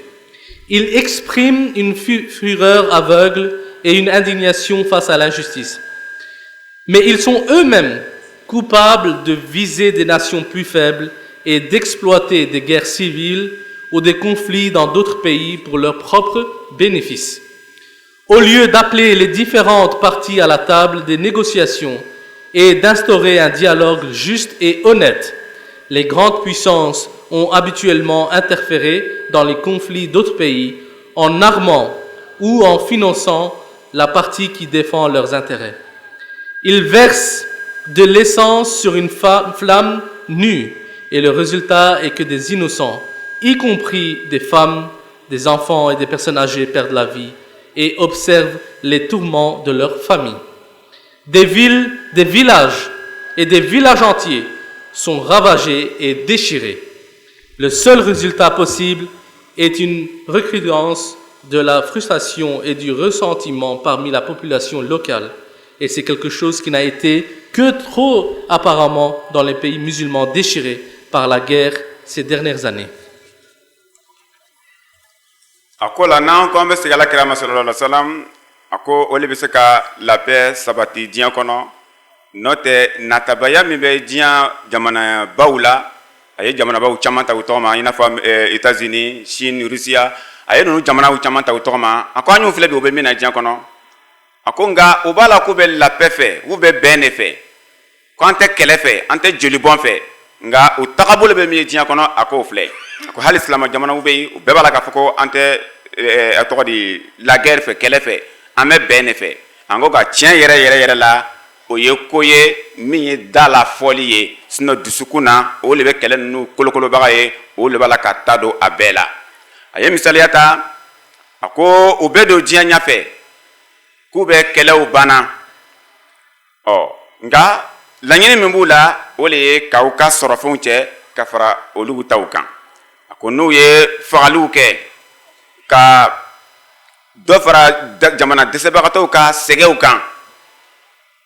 ils expriment une fureur aveugle et une indignation face à l'injustice. Mais ils sont eux-mêmes coupables de viser des nations plus faibles et d'exploiter des guerres civiles ou des conflits dans d'autres pays pour leurs propres bénéfices. Au lieu d'appeler les différentes parties à la table des négociations et d'instaurer un dialogue juste et honnête, les grandes puissances ont habituellement interféré dans les conflits d'autres pays en armant ou en finançant la partie qui défend leurs intérêts. Ils versent de l'essence sur une flamme nue et le résultat est que des innocents, y compris des femmes, des enfants et des personnes âgées perdent la vie et observent les tourments de leur famille. Des villes, des villages et des villages entiers sont ravagés et déchirés. Le seul résultat possible est une recrudescence de la frustration et du ressentiment parmi la population locale. Et c'est quelque chose qui n'a été que trop apparemment dans les pays musulmans déchirés par la guerre ces dernières années. Ako la n'an ko an bɛ segin Alakira ma sallallahu alaihi wa sallam a ko o de bɛ se ka labɛn sabati diɲɛ kɔnɔ n'o tɛ natabaya min bɛ diɲɛ jamanabaw la a ye jamanabaw caman ta u tɔgɔ ma i n'a fɔ États-Unis, Chine, Russia a ye ninnu jamanaw caman ta u tɔgɔ ma a ko an y'u filɛ bi u bɛ min na diɲɛ kɔnɔ a ko nka u b'a la k'u bɛ labɛn fɛ u bɛ bɛn de fɛ ko an tɛ kɛlɛ fɛ an tɛ jolibɔn fɛ nka u tagabolo bɛ min ye diɲɛ kɔnɔ a k'o filɛ a ko hali silamɛ jamanaw bɛ yen u bɛɛ b'a la k'a fɔ ko an tɛ a tɔgɔ di la guerre fɛ kɛlɛ fɛ an bɛ bɛn de fɛ an ko ka tiɲɛ yɛrɛ la o ye ko ye min ye da la fɔli ye sinon dusukun na o de bɛ kɛlɛ ninnu kolokolobaga ye o de b'a la ka ta don a bɛɛ la a ye misaliya ta a ko u bɛ don diɲɛ ɲɛfɛ k'u bɛ kɛlɛw banna nka laɲini min b'u la o de ye k'aw ka sɔrɔfɛnw cɛ ka fara olu taw kan a ko n'u ye fagaliw kɛ ka dɔ fara jamana dɛsɛbagatɔw ka sɛgɛw kan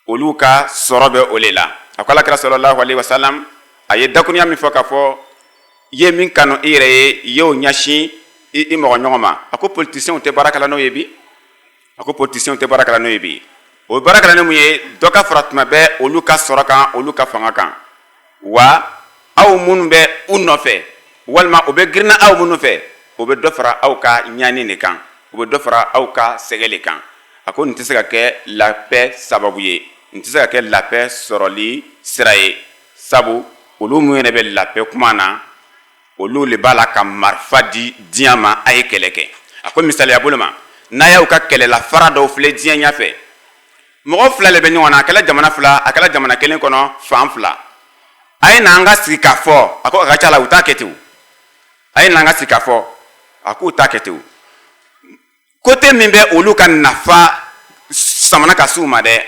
olu ka sɔrɔ bɛ o le la a ko alakira sallallahu alaihi wasallam a ye dakuruya min fɔ k'a fɔ i ye min kanu i yɛrɛ ye i y'o ɲɛsin i mɔgɔ ɲɔgɔn ma a ko politiciens tɛ baara kɛla n'o ye bi a ko politiciens tɛ baara kɛla n'o ye bi o baara kɛla ni mun ye dɔ ka fara tuma bɛɛ olu ka sɔrɔ kan olu ka fanga kan wa aw minnu bɛ u nɔfɛ walima o bɛ girinna aw minnu fɛ o bɛ dɔ fara aw ka ɲani de kan o bɛ dɔ fara aw ka sɛgɛ de kan a ko nin tɛ se ka kɛ la paix sababu ye nin tɛ se ka kɛ la paix sɔrɔli sira ye sabu olu minnu yɛrɛ bɛ la paix kuma na olu le b'a la ka marifa di diɲɛ ma a ye kɛlɛ kɛ a ko misaliya bolo ma n'a y'aw ka kɛlɛla fara dɔw filɛ diɲɛ ɲɛfɛ mɔgɔ fila le bɛ ɲɔgɔn na a kɛla jamana fila a kɛla jamana kelen kɔnɔ fan fila a ye n'an ka sigi k'a fɔ a ko a ka ca la u t'a kɛ ten a ye n'an ka sigi k'a fɔ a k'u t'a kɛ ten côté min bɛ olu ka nafa samana ka s'u ma dɛ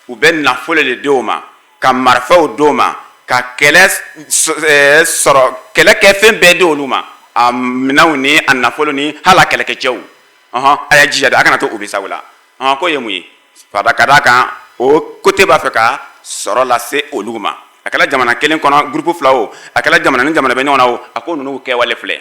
u bɛ nafolo le di o ma ka marifaw di o ma ka kɛlɛ sɔrɔ kɛlɛ kɛ fɛn bɛɛ di olu ma a minɛnw ni a nafolo ni hali a kɛlɛkɛcɛw a y'a jija de a kana to u bɛ sago la k'o ye mun ye ka d'a kan o côté b'a fɛ ka sɔrɔ lase olu ma a kɛla jamana kelen kɔnɔ groupe fila o a kɛla jamana ni jamana bɛ ɲɔgɔn na o a ko ninnu kɛwale filɛ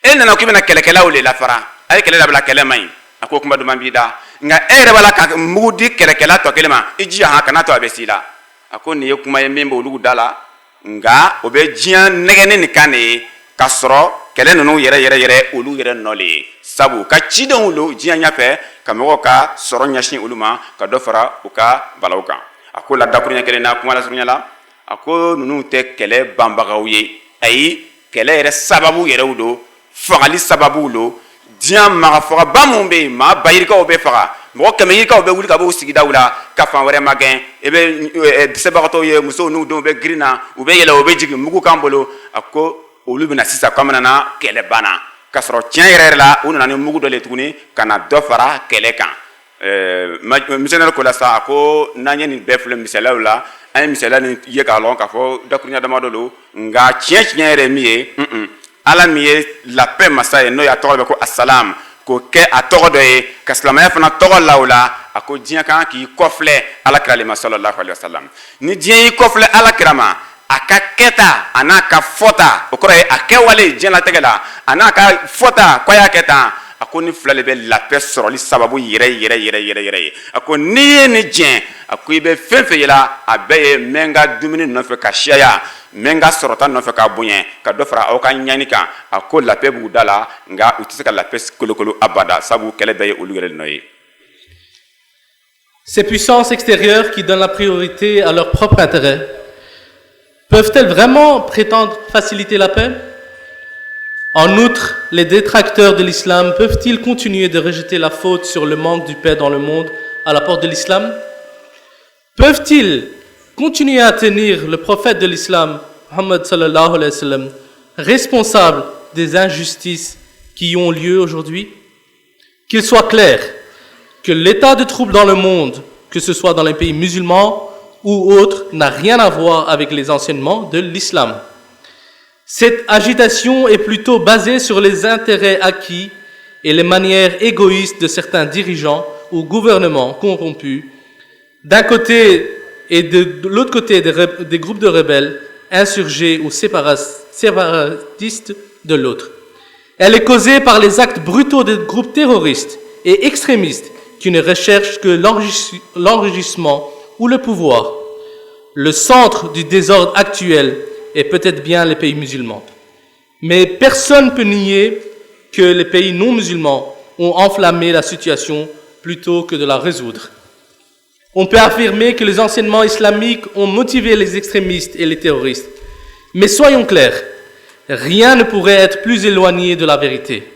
e nana k'i bɛna kɛlɛkɛlaw le lafara a ye kɛlɛ dabila kɛlɛ man ɲi a ko kuma duman b'i da nka e yɛrɛ b'a la ka mugu di kɛlɛkɛla tɔ kelen ma i jija kana to a bɛ s'i la a ko nin ye kuma ye min bɛ olu da la nka o bɛ diɲɛ nɛgɛnni nin kan de ye ka sɔrɔ kɛlɛ ninnu yɛrɛ olu yɛrɛ nɔ le ye sabu ka cidenw lo diɲɛ ɲɛfɛ ka mɔgɔw ka sɔrɔ ɲɛsin olu ma ka dɔ fara u ka balaw kan a ko la dakuruɲɛ kelen na kuma lasurunya la a ko ninnu tɛ kɛlɛ banbagaw ye ayi kɛlɛ yɛrɛ sababu yɛrɛw don fagali sababu don diɲɛ magafagaba minnu bɛ yen maa bayirikaw bɛ faga mɔgɔ kɛmɛ yirikaw bɛ wuli ka bɔ u sigidaw la ka fan wɛrɛ ma gɛn i bɛ dɛsɛbagatɔw ye musow n'u denw bɛ girin na u bɛ yɛlɛ u bɛ jigin mugu kan bolo a ko olu bɛna sisan k'an bɛna na kɛlɛ banna k'a sɔrɔ tiɲɛ yɛrɛ la u nana ni mugu dɔ le tuguni ka na dɔ fara kɛlɛ kan missionnaire ko la sa a ko n'an ye nin bɛɛ filɛ misaliyaw la an ye misaliya nin ye k'a lɔn k'a fɔ dakuruɲa damadɔ don nka tiɲɛ yɛrɛ min ye ala min ye la paix masa ye n'o y'a tɔgɔ bɛ ko asalam k'o kɛ a tɔgɔ dɔ ye ka silamɛya fana tɔgɔ la o la a ko diɲɛ kan k'i kɔfilɛ alakira le ma sallallahu alaihi wasallam ni diɲɛ y'i kɔfilɛ alakira ma a ka kɛta a n'a ka fɔta o kɔrɔ ye a kɛwale diɲɛlatigɛ la a n'a ka fɔta k'a y'a kɛ tan a ko ni fila de bɛ la paix sɔrɔli sababu yɛrɛ ye a ko n'i ye nin diɲɛ a ko i bɛ fɛn fɛn yela a bɛɛ ye n bɛ n ka dumuni nɔfɛ ka siyaya n bɛ n ka sɔrɔta nɔfɛ ka bonya ka dɔ fara aw ka ɲani kan a ko la paix b'u da la nka u tɛ se ka la paix kolokolo abada sabu kɛlɛ bɛɛ ye olu yɛrɛ nɔ ye. Ces puissances extérieures qui donnent la priorité à leur propre intérêt, peuvent-elles vraiment prétendre faciliter la paix? En outre, les détracteurs de l'islam peuvent-ils continuer de rejeter la faute sur le manque de paix dans le monde à la porte de l'islam? Peuvent-ils continuer à tenir le prophète de l'islam, Muhammad sallallahu alayhi wa sallam, responsable des injustices qui ont lieu aujourd'hui? Qu'il soit clair que l'état de trouble dans le monde, que ce soit dans les pays musulmans ou autres, n'a rien à voir avec les enseignements de l'islam. Cette agitation est plutôt basée sur les intérêts acquis et les manières égoïstes de certains dirigeants ou gouvernements corrompus, d'un côté et de l'autre côté des groupes de rebelles, insurgés ou séparatistes de l'autre. Elle est causée par les actes brutaux des groupes terroristes et extrémistes qui ne recherchent que l'enrichissement ou le pouvoir. Le centre du désordre actuel est peut-être bien les pays musulmans. Mais personne ne peut nier que les pays non musulmans ont enflammé la situation plutôt que de la résoudre. On peut affirmer que les enseignements islamiques ont motivé les extrémistes et les terroristes. Mais soyons clairs, rien ne pourrait être plus éloigné de la vérité.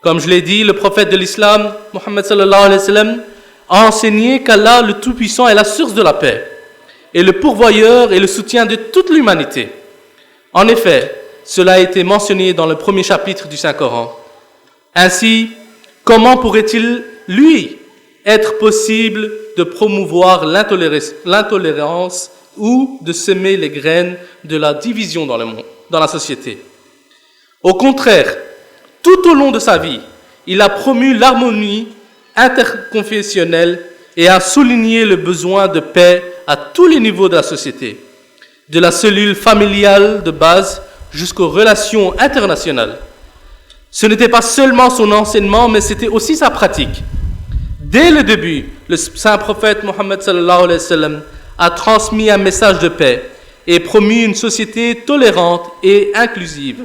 Comme je l'ai dit, le prophète de l'islam, Muhammad sallallahu alayhi wa sallam, a enseigné qu'Allah, le Tout-Puissant, est la source de la paix et le pourvoyeur et le soutien de toute l'humanité. En effet, cela a été mentionné dans le premier chapitre du Saint-Coran. Ainsi, comment pourrait-il, lui, être possible de promouvoir l'intolérance ou de semer les graines de la division dans le monde, dans la société? Au contraire, tout au long de sa vie, il a promu l'harmonie interconfessionnelle et a souligné le besoin de paix à tous les niveaux de la société, de la cellule familiale de base jusqu'aux relations internationales. Ce n'était pas seulement son enseignement, mais c'était aussi sa pratique. Dès le début, le saint prophète Mohammed sallallahu alayhi wa sallam a transmis un message de paix et promu une société tolérante et inclusive.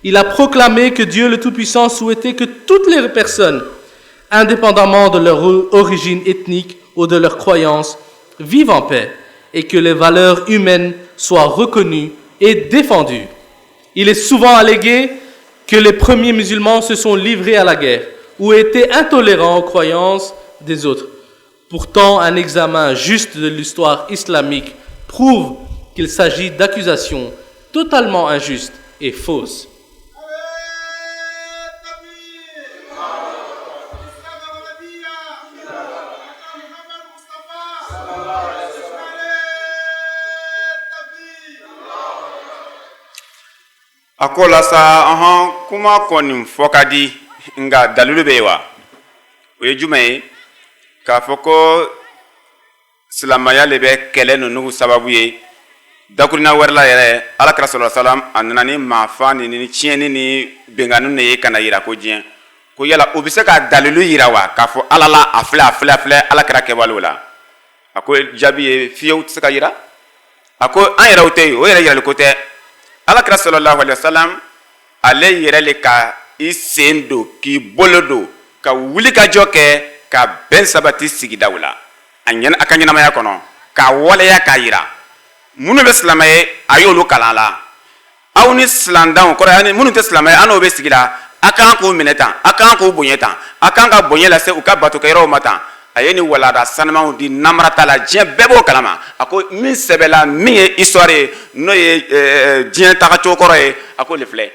Il a proclamé que Dieu le Tout-Puissant souhaitait que toutes les personnes, indépendamment de leur origine ethnique ou de leur croyance, vivent en paix et que les valeurs humaines soient reconnues et défendues. Il est souvent allégué que les premiers musulmans se sont livrés à la guerre ou étaient intolérants aux croyances des autres. Pourtant, un examen juste de l'histoire islamique prouve qu'il s'agit d'accusations totalement injustes et fausses. Akola sa kuma kɔni fɔ ka di nga dalilu bɛ yen wa o ye jumɛn ye k'a fɔ ko silamaya le bɛ kɛlɛ ninnu sababu ye dakuruna wɛrɛ la yɛrɛ alakira sallallahu alaihi wasallam a nana ni maafa ni tiɲɛni ni bɛnkanni de ye ka na yira ko diɲɛ ko yala o bɛ se ka dalilu yira wa k'a fɔ ala la a filɛ alakira kɛwalew la a ko jaabi ye fiyewu tɛ se ka yira a ko an yɛrɛw tɛ yen o yɛrɛ yirali ko tɛ alakira sallallahu alaihi wasallam ale yɛrɛ le ka i sen don k'i bolo don ka wuli ka jɔ kɛ ka bɛn sabati sigidaw la a ka ɲɛnamaya kɔnɔ ka waleya k'a yira minnu bɛ silamɛ ye a y'olu kalan la aw ni silandanw kɔrɔ ani minnu tɛ silamɛ ye an n'o bɛ sigi la a kan k'u minɛ tan a kan k'u bonya tan a kan ka bonya lase u ka batokɛyɔrɔw ma tan a ye ni walada sanumanw di namarata la diɲɛ bɛɛ b'o kalama a ko min sɛbɛla min ye histoire ye n'o ye diɲɛ tagacogo kɔrɔ ye a ko le filɛ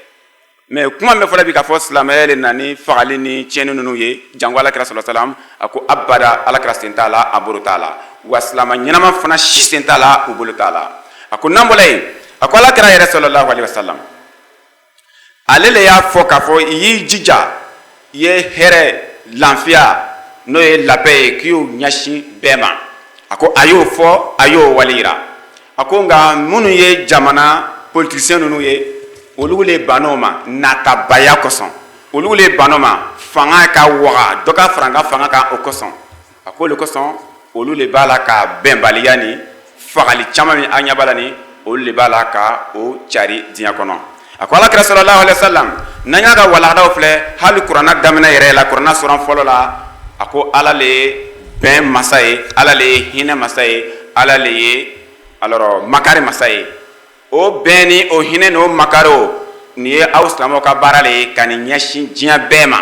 mais kuma min fɔra bi k'a fɔ silamɛya le na ni fagali ni tiɲɛni ninnu ye jango alakira sallallahu alaihi wasallam a ko abada alakira sen t'a la a bolo t'a la wa silama ɲɛnama fana si sen t'a la u bolo t'a la a ko n'an bɔra yen a ko alakira yɛrɛ sallallahu alaihi wasallam ale le y'a fɔ k'a fɔ i y'i jija i ye hɛrɛ lafiya n'o ye labɛn ye k'i y'o ɲɛsin bɛɛ ma a ko a y'o fɔ a y'o wale yira a ko nka minnu ye jamana politisiyɛn ninnu ye olu le bann'o ma natabaya kosɔn olu le bann'o ma fanga ka waga dɔ ka fara n ka fanga kan o kosɔn a ko o le kosɔn olu le b'a la ka bɛnbaliya ni fagali caman min an ɲɛ b'a la ni olu le b'a la ka o cari diɲɛ kɔnɔ a ko alakira sallallahu alaihi wasallam n'an y'a ka waladaw filɛ hali kuranna daminɛ yɛrɛ la kuranna sɔrɔ fɔlɔ la a ko ala le ye bɛn masa ye ala le ye hinɛ masa ye ala le ye alors makari masa ye o bɛn ni o hinɛ ni o makari o nin ye aw silamɛw ka baara le ye ka nin ɲɛsin diɲɛ bɛɛ ma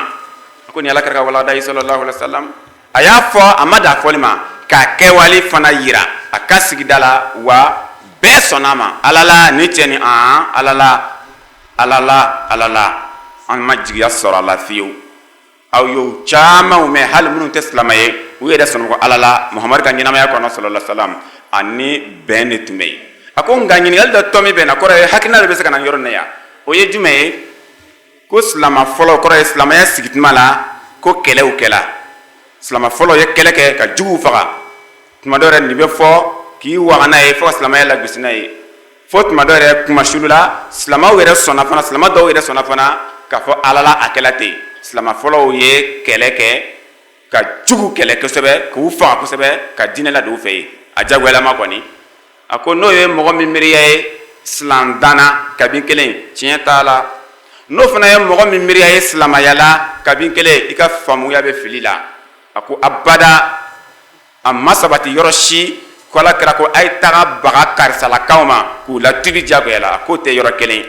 a ko nin alakira ka walada ye sallallahu alaihi wasallam a y'a fɔ a ma dan fɔli ma k'a kɛwale fana yira a ka sigida la wa bɛɛ sɔnna a ma ala la ni cɛ ni ala la an ma jigiya sɔrɔ a la fiyewu aw y'o camanw mɛn hali minnu tɛ silamɛ ye u yɛrɛ sɔnna ko ala la muhamadu ka ɲɛnamaya kɔnɔ sallallahu alaihi wasallam ani bɛn de tun bɛ yen a ko nka ɲininkali dɔ tɔ min bɛ na kɔrɔ ye hakilina de bɛ se ka na yɔrɔ nin yan o ye jumɛn ye ko silama fɔlɔ kɔrɔ ye silamɛya sigi tuma la ko kɛlɛw kɛla silama fɔlɔ ye kɛlɛ kɛ ka juguw faga tuma dɔ yɛrɛ nin bɛ fɔ k'i waga n'a ye fo ka silamɛya lagosi n'a ye fo tuma dɔ yɛrɛ kuma sulu la silamaw yɛrɛ sɔnna fana silama dɔw yɛrɛ sɔnna fana k'a fɔ ala la a kɛla ten silama fɔlɔw ye kɛlɛ kɛ ka jugu kɛlɛ kosɛbɛ k'u faga kosɛbɛ ka diinɛ ladon u fɛ yen a jagoyalama kɔni a ko n'o ye mɔgɔ min miiriya ye silan danna kabini kelen tiɲɛ t'a la n'o fana ye mɔgɔ min miiriya ye silamaya la kabini kelen i ka faamuya bɛ fili la a ko abada a ma sabati yɔrɔ si ko ala kɛra ko a ye taga baga karisalakaw ma k'u latubi jagoya la a k'o tɛ yɔrɔ kelen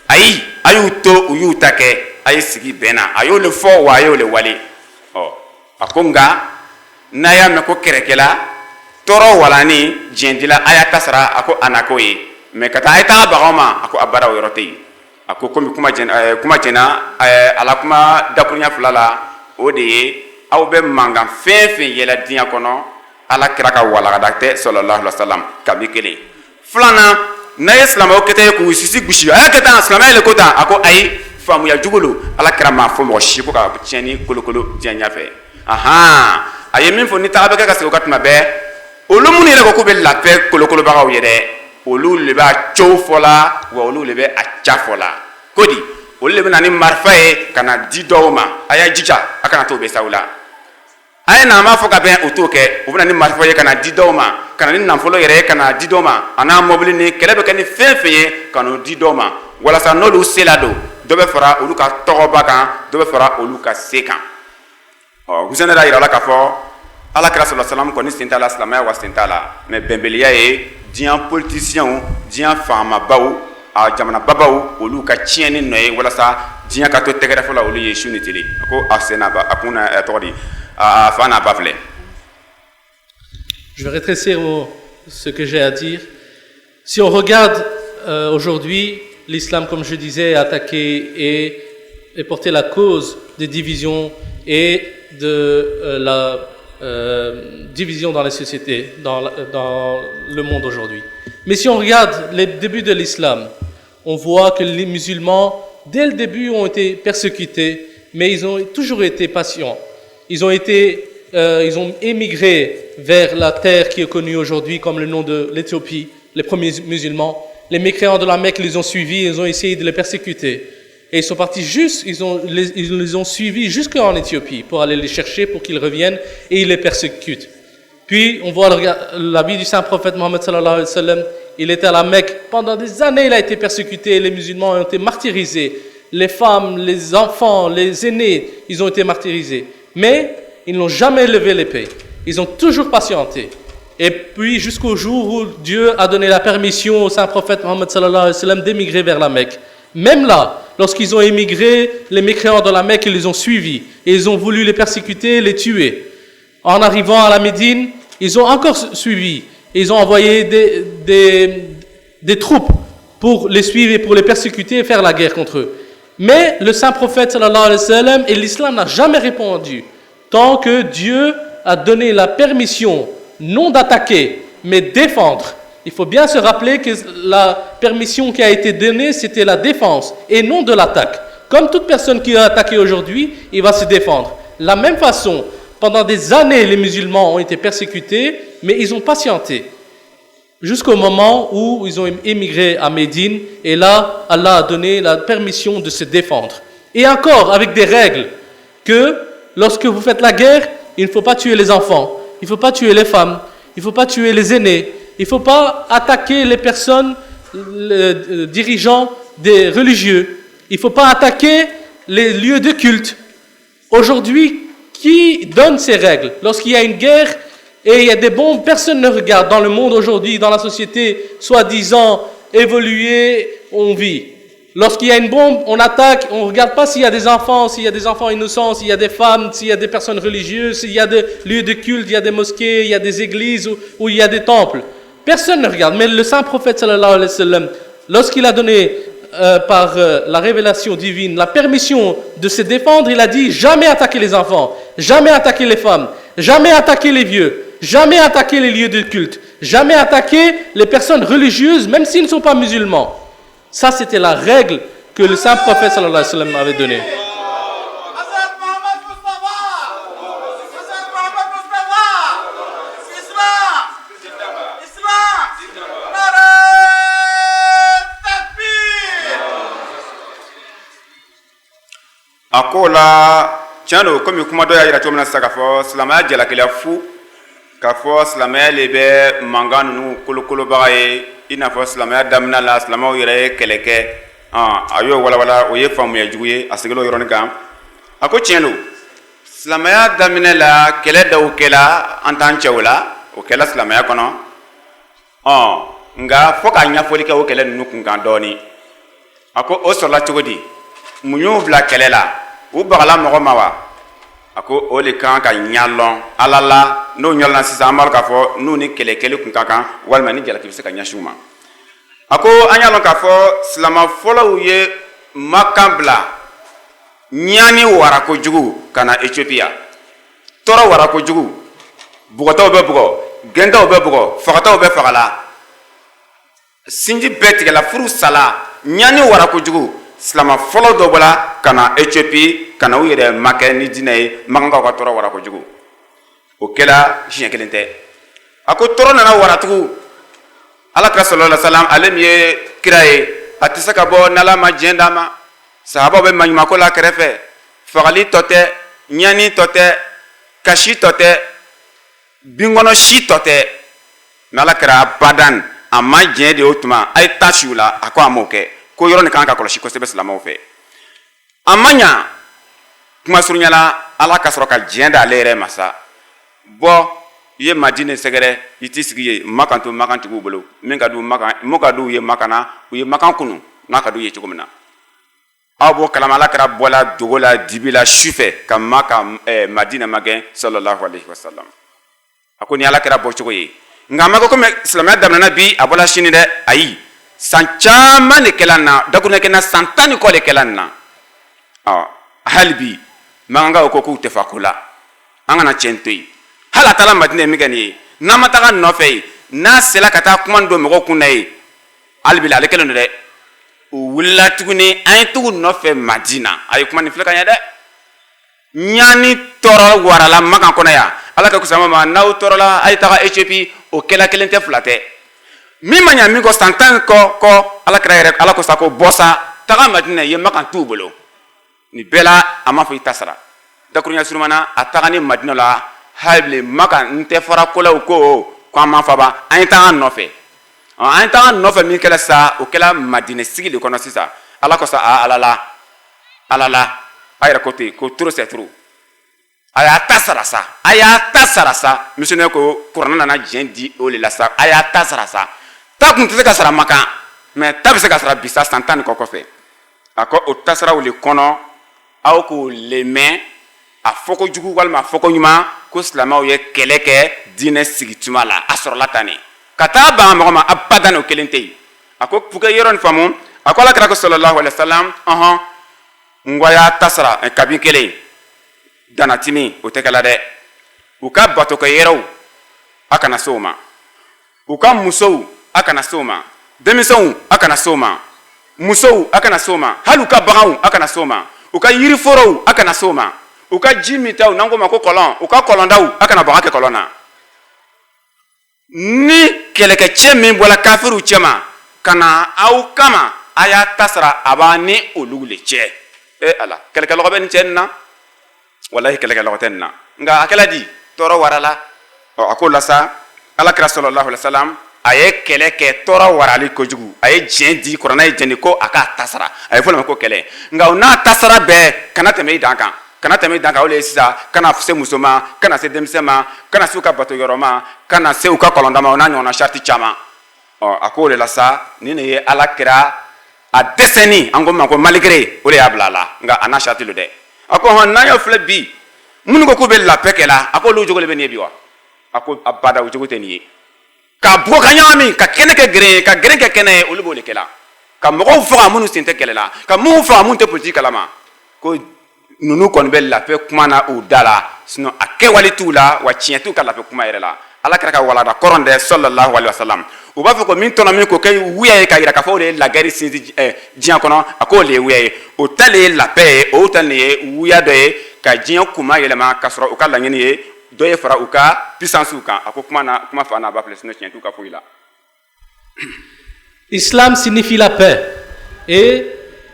ayi a y'u to u y'u ta kɛ a ye sigi bɛn na a y'o le fɔ wa a y'o le wale a ko nka n'a y'a mɛn ko kɛrɛkɛla tɔɔrɔ walani diɲɛdila a y'a ta sara a ko a na k'o ye mɛ ka taa a ye taga bagaw ma a ko a bara o yɔrɔ tɛ yen a ko komi kuma jɛna ala kuma dakurunya fila la o de ye aw bɛ mankan fɛn fɛn yɛlɛ diɲɛ kɔnɔ ala kira ka walagada tɛ sallallahu alaihi wasallam kabi kelen filanan n'a ye silamɛw kɛtɛ ye k'u sisi gosi a y'a kɛ tan silamɛya le ko tan a ko ayi faamuya jugu lo ala kira m'a fɔ mɔgɔ si ko ka tiɲɛni kolokolo diɲɛ ɲɛfɛ a ye min fɔ ni taga bɛ kɛ ka segin o ka tuma bɛɛ olu minnu yɛrɛ ko k'u bɛ lafiya kolokolobagaw ye dɛ olu le b'a cow fɔ la wa olu le bɛ a ca fɔ la ko di olu le bɛ na ni marifa ye ka na di dɔw ma a y'a jija a kana t'o bɛ saw la a ye na an b'a fɔ ka bɛn o t'o kɛ o bɛ na ni marifa ye ka na di dɔw ma ka na ni nafolo yɛrɛ ye ka na di dɔw ma a n'a mɔbili ni kɛlɛ bɛ kɛ ni fɛn fɛn ye ka n'o di dɔw ma walasa n'olu se la don dɔ bɛ fara olu ka tɔgɔba kan dɔ bɛ fara olu ka se kan Hussein yɛrɛ yira la k'a fɔ Alakira sallallahu alaihi wasallam kɔni sen t'a la silamɛya wa sen t'a la mais bɛnbaliya ye diɲɛ politisiyɛnw diɲɛ faamabaw a jamanababaw olu ka tiɲɛni nɔ ye walasa diɲɛ ka to tɛgɛrɛfɛ la olu ye su ni tile ko a sen n'a ba a kun na tɔgɔ di a fa n'a ba filɛ. Je vais rétrécir ce que j'ai à dire. Si on regarde aujourd'hui, l'islam, comme je disais, est attaqué et porté la cause des divisions et de la division dans les sociétés, dans le monde aujourd'hui. Mais si on regarde les débuts de l'islam, on voit que les musulmans, dès le début, ont été persécutés, mais ils ont toujours été patients. Ils ont émigré vers la terre qui est connue aujourd'hui comme le nom de l'Éthiopie, les premiers musulmans. Les mécréants de la Mecque les ont suivis, ils ont essayé de les persécuter. Et ils sont partis ils les ont suivis jusqu'en Éthiopie pour aller les chercher, pour qu'ils reviennent, et ils les persécutent. Puis, on voit la vie du saint prophète Mohammed sallallahu alayhi wa sallam. Il était à la Mecque. Pendant des années, il a été persécuté. Les musulmans ont été martyrisés. Les femmes, les enfants, les aînés, ils ont été martyrisés. Mais ils n'ont jamais levé l'épée. Ils ont toujours patienté. Et puis, jusqu'au jour où Dieu a donné la permission au saint prophète Mohammed sallallahu alayhi wa sallam d'émigrer vers la Mecque. Même là, lorsqu'ils ont émigré, les mécréants de la Mecque, ils les ont suivis. Et ils ont voulu les persécuter, les tuer. En arrivant à la Médine, ils ont encore suivi. Ils ont envoyé des troupes pour les suivre et pour les persécuter et faire la guerre contre eux. Mais le saint prophète sallallahu alayhi wa sallam et l'islam n'ont jamais répondu. Tant que Dieu a donné la permission, non d'attaquer, mais défendre. Il faut bien se rappeler que la permission qui a été donnée, c'était la défense et non de l'attaque. Comme toute personne qui a attaqué aujourd'hui, il va se défendre. De la même façon, pendant des années, les musulmans ont été persécutés, mais ils ont patienté. Jusqu'au moment où ils ont émigré à Médine, et là, Allah a donné la permission de se défendre. Et encore, avec des règles, que lorsque vous faites la guerre, il ne faut pas tuer les enfants, il ne faut pas tuer les femmes, il ne faut pas tuer les aînés, il ne faut pas attaquer les personnes, les dirigeants des religieux, il ne faut pas attaquer les lieux de culte. Aujourd'hui, qui donne ces règles? Lorsqu'il y a une guerre et il y a des bombes, personne ne regarde. Dans le monde aujourd'hui, dans la société, soi-disant évoluée, on vit. Lorsqu'il y a une bombe, on attaque, on ne regarde pas s'il y a des enfants innocents, s'il y a des femmes, s'il y a des personnes religieuses, s'il y a des lieux de culte, il y a des mosquées, il y a des églises ou il y a des temples. Personne ne regarde. Mais le saint prophète sallallahu alayhi wa sallam, lorsqu'il a donné par la révélation divine la permission de se défendre, il a dit jamais attaquer les enfants, jamais attaquer les femmes, jamais attaquer les vieux, jamais attaquer les lieux de culte, jamais attaquer les personnes religieuses, même s'ils ne sont pas musulmans. Ça, c'était la règle que le saint prophète sallallahu alayhi wa sallam avait donnée. A ko la tiɲɛ don komi kuma dɔ y'a yira cogo min na sisan k'a fɔ silamɛya jalakila fu k'a fɔ silamɛya le bɛ mankan ninnu kolokolobaga ye i n'a fɔ silamɛya daminɛ la silamɛw yɛrɛ ye kɛlɛ kɛ a y'o walawala o ye faamuya jugu ye a seginna o yɔrɔnin kan a ko tiɲɛ don silamɛya daminɛ la kɛlɛ dɔw kɛla an t'an cɛw la o kɛla silamɛya kɔnɔ nka fo ka ɲɛfɔli kɛ o kɛlɛ ninnu kunkan dɔɔnin a ko o sɔrɔla cogo di mun y'u bila kɛlɛ la u bagala mɔgɔ ma wa a ko o de kan ka ɲalɔn ala la n'o ɲɔlɔnna sisan an b'a k'a fɔ n'u ni kɛlɛkɛli kun ka kan walima ni jalaki bɛ se ka ɲɛsin u ma a ko an y'a lɔn k'a fɔ silama fɔlɔw ye makan bila ɲani wara kojugu ka na Ethiopia tɔɔrɔ wara kojugu bugɔtaw bɛ bugɔ gɛntaw bɛ bugɔ fagataw bɛ fagala sinji bɛɛ tigɛla furu sala ɲani wara kojugu silama fɔlɔ dɔ bɔla ka na Ethiopie ka na u yɛrɛ makɛ ni diinɛ ye makankaw ka tɔɔrɔ wara kojugu o kɛla siɲɛ kelen tɛ a ko tɔɔrɔ nana waratugu alakira sallallahu alaihi wasallam ale min ye kira ye a tɛ se ka bɔ n'ala ma diɲɛ d'a ma sahabaw bɛ maɲumako la kɛrɛfɛ fagali tɔ tɛ ɲani tɔ tɛ kasi tɔ tɛ binkɔnɔ si tɔ tɛ mais ala kɛra badan a ma diɲɛ de o tuma a ye taa si u la a ko a m'o kɛ ko yɔrɔ nin kan ka kɔlɔsi kosɛbɛ silamɛw fɛ a ma ɲa kuma surunyala ala ka sɔrɔ ka diɲɛ d'ale yɛrɛ ma sa bɔ i ye madine sɛgɛrɛ i t'i sigi ye makan to makantigiw bolo min ka d'u ye makana u ye makan kunu n'a ka d'u ye cogo min na aw b'o kalama ala kɛra bɔla dogo la dibi la sufɛ ka madina magɛn sallallahu alaihi wasallam a ko ni ala kɛra bɔcogo ye nka a ma ko komi silamɛya daminɛna bi a bɔla sini dɛ ayi san caman de kɛla nin na dakuruɲɛ kɛ na san 10 ni kɔ de kɛla nin na hali bi mankankaw ko k'u tɛ fa ko la an kana tiɲɛ to yen hali a taara madina ye min kɛ nin ye n'an ma taga nɔfɛ yen n'a sela ka taa kuma don mɔgɔw kun na ye hali bi ale kelen don dɛ o wulila tuguni an ye tugu nɔfɛ madina a ye kuma nin filɛ ka ɲɛ dɛ ɲani tɔɔrɔ warala makan kɔnɔ yan ala ka kusama ma n'aw tɔɔrɔla a ye taga Éthiopie o kɛla kelen tɛ fila tɛ min ma ɲa min kɔ san 10 kɔ ala kɛra yɛrɛ ala ko sa ko bɔ sa taga madina ye makan t'u bolo nin bɛɛ la a ma fɔ i ta sara dakuruɲɛ surumana a taga ni madina la hali makan n tɛ fara kolaw ko an ma faba an ye taga nɔfɛ an ye taga nɔfɛ min kɛla sa o kɛla madina sigi de kɔnɔ sisan ala ko sa ala la a yɛrɛ ko ten ko trop c'est trop a y'a ta sara sa missionnaire ko kuranɛ nana diɲɛ di o de la sa a y'a ta sara sa ta kun tɛ se ka sara makan mais ta bɛ se ka sara bi sa san 10 ni kɔ kɔfɛ a ko o tasaraw le kɔnɔ aw k'o le mɛn a fɔ ko jugu walima a fɔ ko ɲuman ko silamɛw ye kɛlɛ kɛ diinɛ sigi tuma la a sɔrɔla tan ne ka taa ban mɔgɔ ma abadan o kelen tɛ yen a ko pour que yɔrɔ nin faamu a ko ala kira ko sallallahu alaihi wasallam n ko a y'a ta sara kabini kelen danatimi o tɛ kɛla dɛ u ka batokɛyɛrɛw a kana se o ma u ka musow a kana se o ma denmisɛnw a kana se o ma musow a kana se o ma hali u ka baganw a kana se o ma u ka yiriforow a kana se o ma u ka ji mitaw n'an ko ma ko kɔlɔn u ka kɔlɔndaw a kana baga kɛ kɔlɔn na ni kɛlɛkɛcɛ min bɔra kafiriw cɛma ka na aw kama a y'a ta sara a b'a ni olu le cɛ ala kɛlɛkɛlɔgɔ bɛ nin cɛ nin na wallahi kɛlɛkɛlɔgɔ tɛ nin na nka a kɛla di tɔɔrɔ warala a ko la sa ala kira sallallahu alaihi wasallam a ye kɛlɛ kɛ tɔɔrɔ warali kojugu a ye diɲɛ di kuranɛ ye diɲɛ di ko a k'a ta sara a ye fɔ o ma ko kɛlɛ nka o n'a ta sara bɛɛ kana tɛmɛ i dan kan kana tɛmɛ i dan kan o de ye sisan kana se muso ma kana se denmisɛn ma kana se u ka bato yɔrɔ ma kana se u ka kɔlɔnda ma o n'a ɲɔgɔnna sariti caman a ko o de la sa nin de ye ala kira a dɛsɛni an ko min ma ko malgré o de y'a bila a la nka a n'a sariti lo dɛ a ko n'an y'o filɛ bi minnu ko k'u bɛ lapɛ kɛ la a ko olu jogo de bɛ nin ye bi wa a ko a bada o jogo tɛ nin ye ka bɔ ka ɲagami ka kɛnɛ kɛ geren ye ka geren kɛ kɛnɛ ye olu b'o de kɛ la ka mɔgɔw faga minnu sen tɛ kɛlɛ la ka minnu faga minnu tɛ politique kalama ko ninnu kɔni bɛ lapɛ kuma na u da la sinon a kɛwale t'u la wa tiɲɛ t'u ka lapɛ kuma yɛrɛ la ala kɛra ka walada kɔrɔn dɛ sallallahu alaihi wasallam u b'a fɔ ko min tɔnɔ min ko kɛ wuya ye ka yira k'a fɔ o de ye lagɛri sinsin diɲɛ kɔnɔ a ko o de ye wuya ye o ta de ye lapɛ ye o ta de ye wuya dɔ ye ka diɲɛ kuma yɛlɛma ka sɔrɔ u ka laɲini ye dɔ ye fara u ka puissance kan a ko kuma fa n'a ba filɛ sinon tiɲɛ t'u ka foyi la. Islam signifie la paix et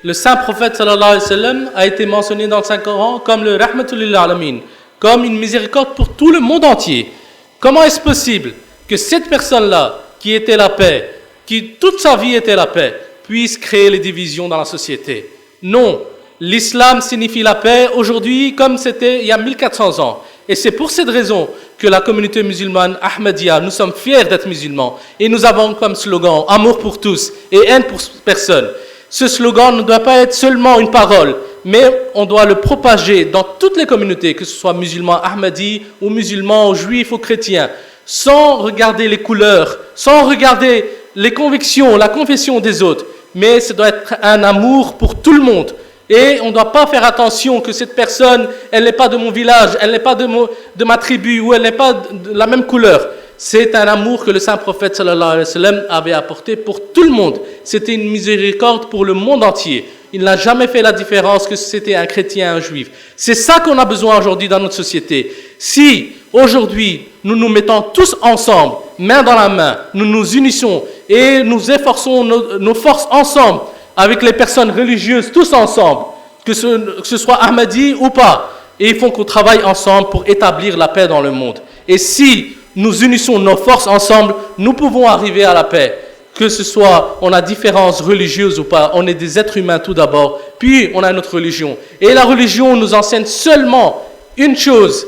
le saint prophète sallallahu alayhi wa sallam a été mentionné dans le Saint-Coran comme le rahmatul lil alamin, comme une miséricorde pour tout le monde entier. Comment est-ce possible que cette personne-là, qui était la paix, qui toute sa vie était la paix, puisse créer les divisions dans la société? Non, l'islam signifie la paix aujourd'hui comme c'était il y a 1400 ans. Et c'est pour cette raison que la communauté musulmane Ahmadiyya, nous sommes fiers d'être musulmans et nous avons comme slogan amour pour tous et haine pour personne. Ce slogan ne doit pas être seulement une parole, mais on doit le propager dans toutes les communautés, que ce soit musulmans Ahmadis ou musulmans, ou juifs ou chrétiens, sans regarder les couleurs, sans regarder les convictions, la confession des autres, mais ça doit être un amour pour tout le monde. Et on ne doit pas faire attention que cette personne, elle n'est pas de mon village, elle n'est pas de ma tribu, ou elle n'est pas de la même couleur. C'est un amour que le saint prophète sallallahu alayhi wa sallam avait apporté pour tout le monde. C'était une miséricorde pour le monde entier. Il n'a jamais fait la différence que c'était un chrétien, un juif. C'est ça qu'on a besoin aujourd'hui dans notre société. Si aujourd'hui nous nous mettons tous ensemble, main dans la main, nous nous unissons et nous efforçons nos forces ensemble avec les personnes religieuses, tous ensemble, que ce soit Ahmadi ou pas, et il faut qu'on travaille ensemble pour établir la paix dans le monde. Et si nous unissons nos forces ensemble, nous pouvons arriver à la paix. Que ce soit, on a différences religieuses ou pas, on est des êtres humains tout d'abord, puis on a notre religion. Et la religion nous enseigne seulement une chose,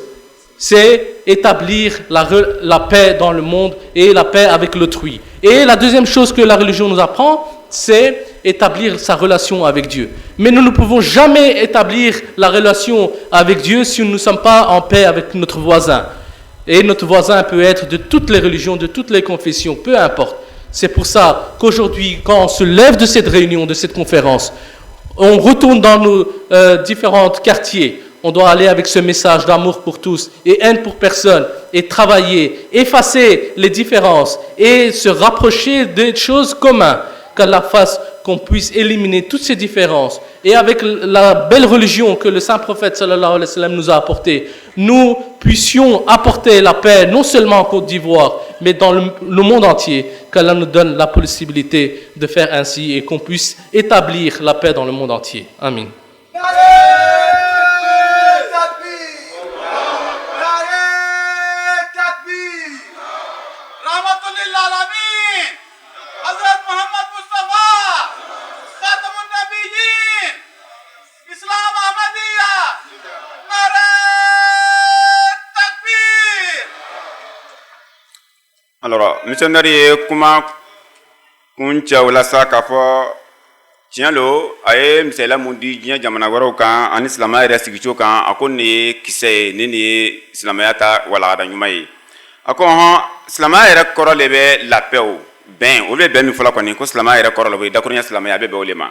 c'est établir la paix dans le monde et la paix avec l'autrui. Et la deuxième chose que la religion nous apprend, c'est établir sa relation avec Dieu. Mais nous ne pouvons jamais établir la relation avec Dieu si nous ne sommes pas en paix avec notre voisin. Et notre voisin peut être de toutes les religions, de toutes les confessions, peu importe. C'est pour ça qu'aujourd'hui, quand on se lève de cette réunion, de cette conférence, on retourne dans nos différents quartiers. On doit aller avec ce message d'amour pour tous et haine pour personne et travailler, effacer les différences et se rapprocher des choses communes. Qu'Allah fasse qu'on puisse éliminer toutes ces différences. Et avec la belle religion que le saint prophète sallallahu alayhi wa sallam nous a apportée, nous puissions apporter la paix non seulement en Côte d'Ivoire, mais dans le monde entier. Qu'Allah nous donne la possibilité de faire ainsi et qu'on puisse établir la paix dans le monde entier. Amin. Alors, missionnaire ye kuma kuncha wala sa ka fɔ tiɲɛ lo a ye misaliya mun di diɲɛ jamana wɛrɛw kan ani silamɛya yɛrɛ sigicogo kan a ko nin ye kisɛ ye nin ye silamɛya ta walagada ɲuman ye a ko hɔn silamɛya yɛrɛ kɔrɔ de bɛ la paix o bɛn olu bɛ bɛn min fɔla kɔni ko silamɛya yɛrɛ kɔrɔ la o ye dakuruɲɛ silamɛya a bɛ bɛn o le ma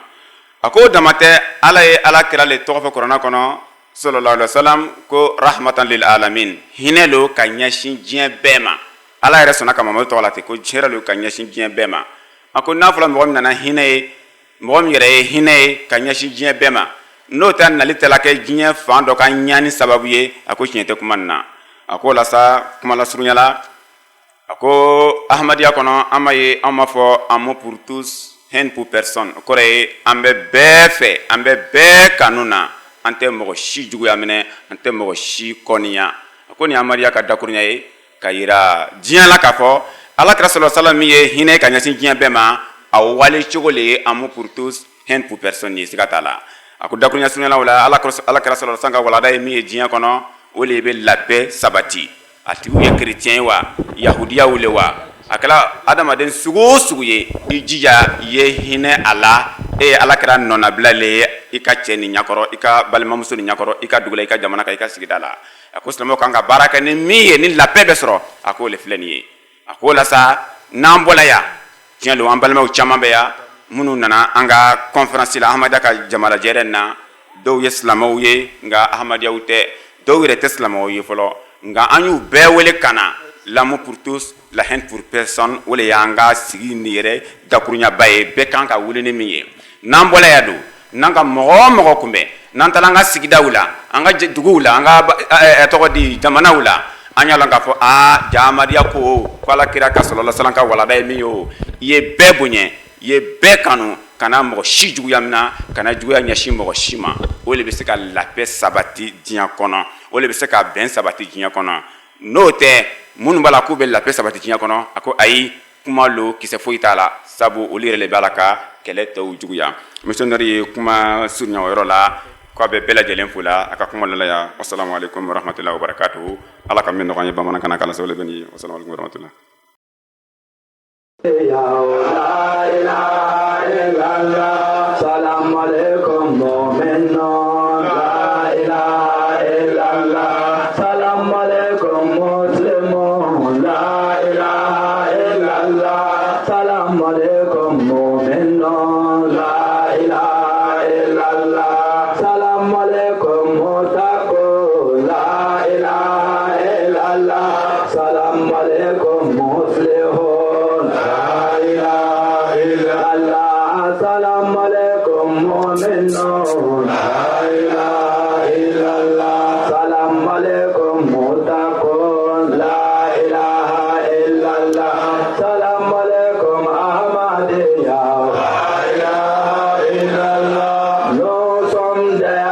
a ko dama tɛ ala ye ala kira le tɔgɔ fɔ kuranɛ kɔnɔ sallallahu alaihi wasallam ko rahmatan lil alamin hinɛ lo ka ɲɛsin diɲɛ bɛɛ ma ala yɛrɛ sɔnna ka mamadu tɔgɔ la ten ko hɛrɛ lo ka ɲɛsin diɲɛ bɛɛ ma a ko n'a fɔra mɔgɔ min nana hinɛ ye mɔgɔ min yɛrɛ ye hinɛ ye ka ɲɛsin diɲɛ bɛɛ ma n'o tɛ nali tɛla kɛ diɲɛ fan dɔ ka ɲani sababu ye a ko tiɲɛ tɛ kuma nin na a ko la sa kuma lasurunya la a ko ahmadiyya kɔnɔ an ma ye an ma fɔ amour pour tous haine pour personne o kɔrɔ ye an bɛ bɛɛ fɛ an bɛ bɛɛ kanu na an tɛ mɔgɔ si juguya minɛ an tɛ mɔgɔ si kɔniya a ko nin ahmadiyya ka dakurunya ye ka yira diɲɛ la k'a fɔ alakira sallallahu alaihi wasallam min ye hinɛ ka ɲɛsin diɲɛ bɛɛ ma a wale cogo le ye amour pour tous haine pour personne ye siga t'a la a ko dakurunya surunyala la alakira sallallahu alaihi wasallam ka walada ye min ye diɲɛ kɔnɔ o le bɛ la paix sabati a tigiw ye chrétien ye wa yahudiyaw le wa a kɛla adamaden sugu o sugu ye i jija i ye hinɛ a la e ye alakira nɔnabila le ye i ka cɛ ni ɲakɔrɔ i ka balimamuso ni ɲakɔrɔ i ka dugu la i ka jamana kan i ka sigida la a ko silamɛw kan ka baara kɛ ni min ye ni la paix bɛ sɔrɔ a ko le filɛ nin ye a ko la sa n'an bɔla yan tiɲɛ don an balimaw caman bɛ yan minnu nana an ka conférence la ahmadiyya ka jamanajɛrɛ na dɔw ye silamɛw ye nka ahmadiyyaw tɛ dɔw yɛrɛ tɛ silamɛw ye fɔlɔ nka an y'u bɛɛ wele ka na l'amour pour tous la haine pour personne o le y'an ka sigi nin yɛrɛ dakuruɲaba ye bɛɛ kan ka wele ni min ye n'an bɔla yan don n'an ka mɔgɔ o mɔgɔ kunbɛn n'an taara an ka sigidaw la an ka duguw la an ka tɔgɔ di jamanaw la an y'a lɔn k'a fɔ ja ahmadiyya ko alakira ka sallallahu alaihi wasallam ka walada ye min ye o i ye bɛɛ bonya i ye bɛɛ kanu kana mɔgɔ si juguya min na kana juguya ɲɛsin mɔgɔ si ma o le bɛ se ka la paix sabati diɲɛ kɔnɔ o le bɛ se ka bɛn sabati diɲɛ kɔnɔ n'o tɛ minnu b'a la k'u bɛ la paix sabati diɲɛ kɔnɔ a ko ayi kuma lo kisɛ foyi t'a la sabu olu yɛrɛ le b'a la ka kɛlɛ tɔw juguya missionnaire ye kuma surunya o yɔrɔ la k'a bɛ bɛɛ lajɛlen fo la a ka kuma la yan wassalamu alaikum warahmatullahi wabarakatuh ala ka min nɔgɔya ye bamanankan na kalanso le bɛ nin ye wassalamu alaikum warahmatullahi La ilaha illallah, salam alaikum mu'minun. La ilaha illallah, salam alaikum muslimun. La ilaha illallah, salam alaikum mu'minun. La ilaha illallah, salam alaikum muttaqun. La ilaha illallah, salam alaikum muslihun. Salam alaikum mu'minun. da ya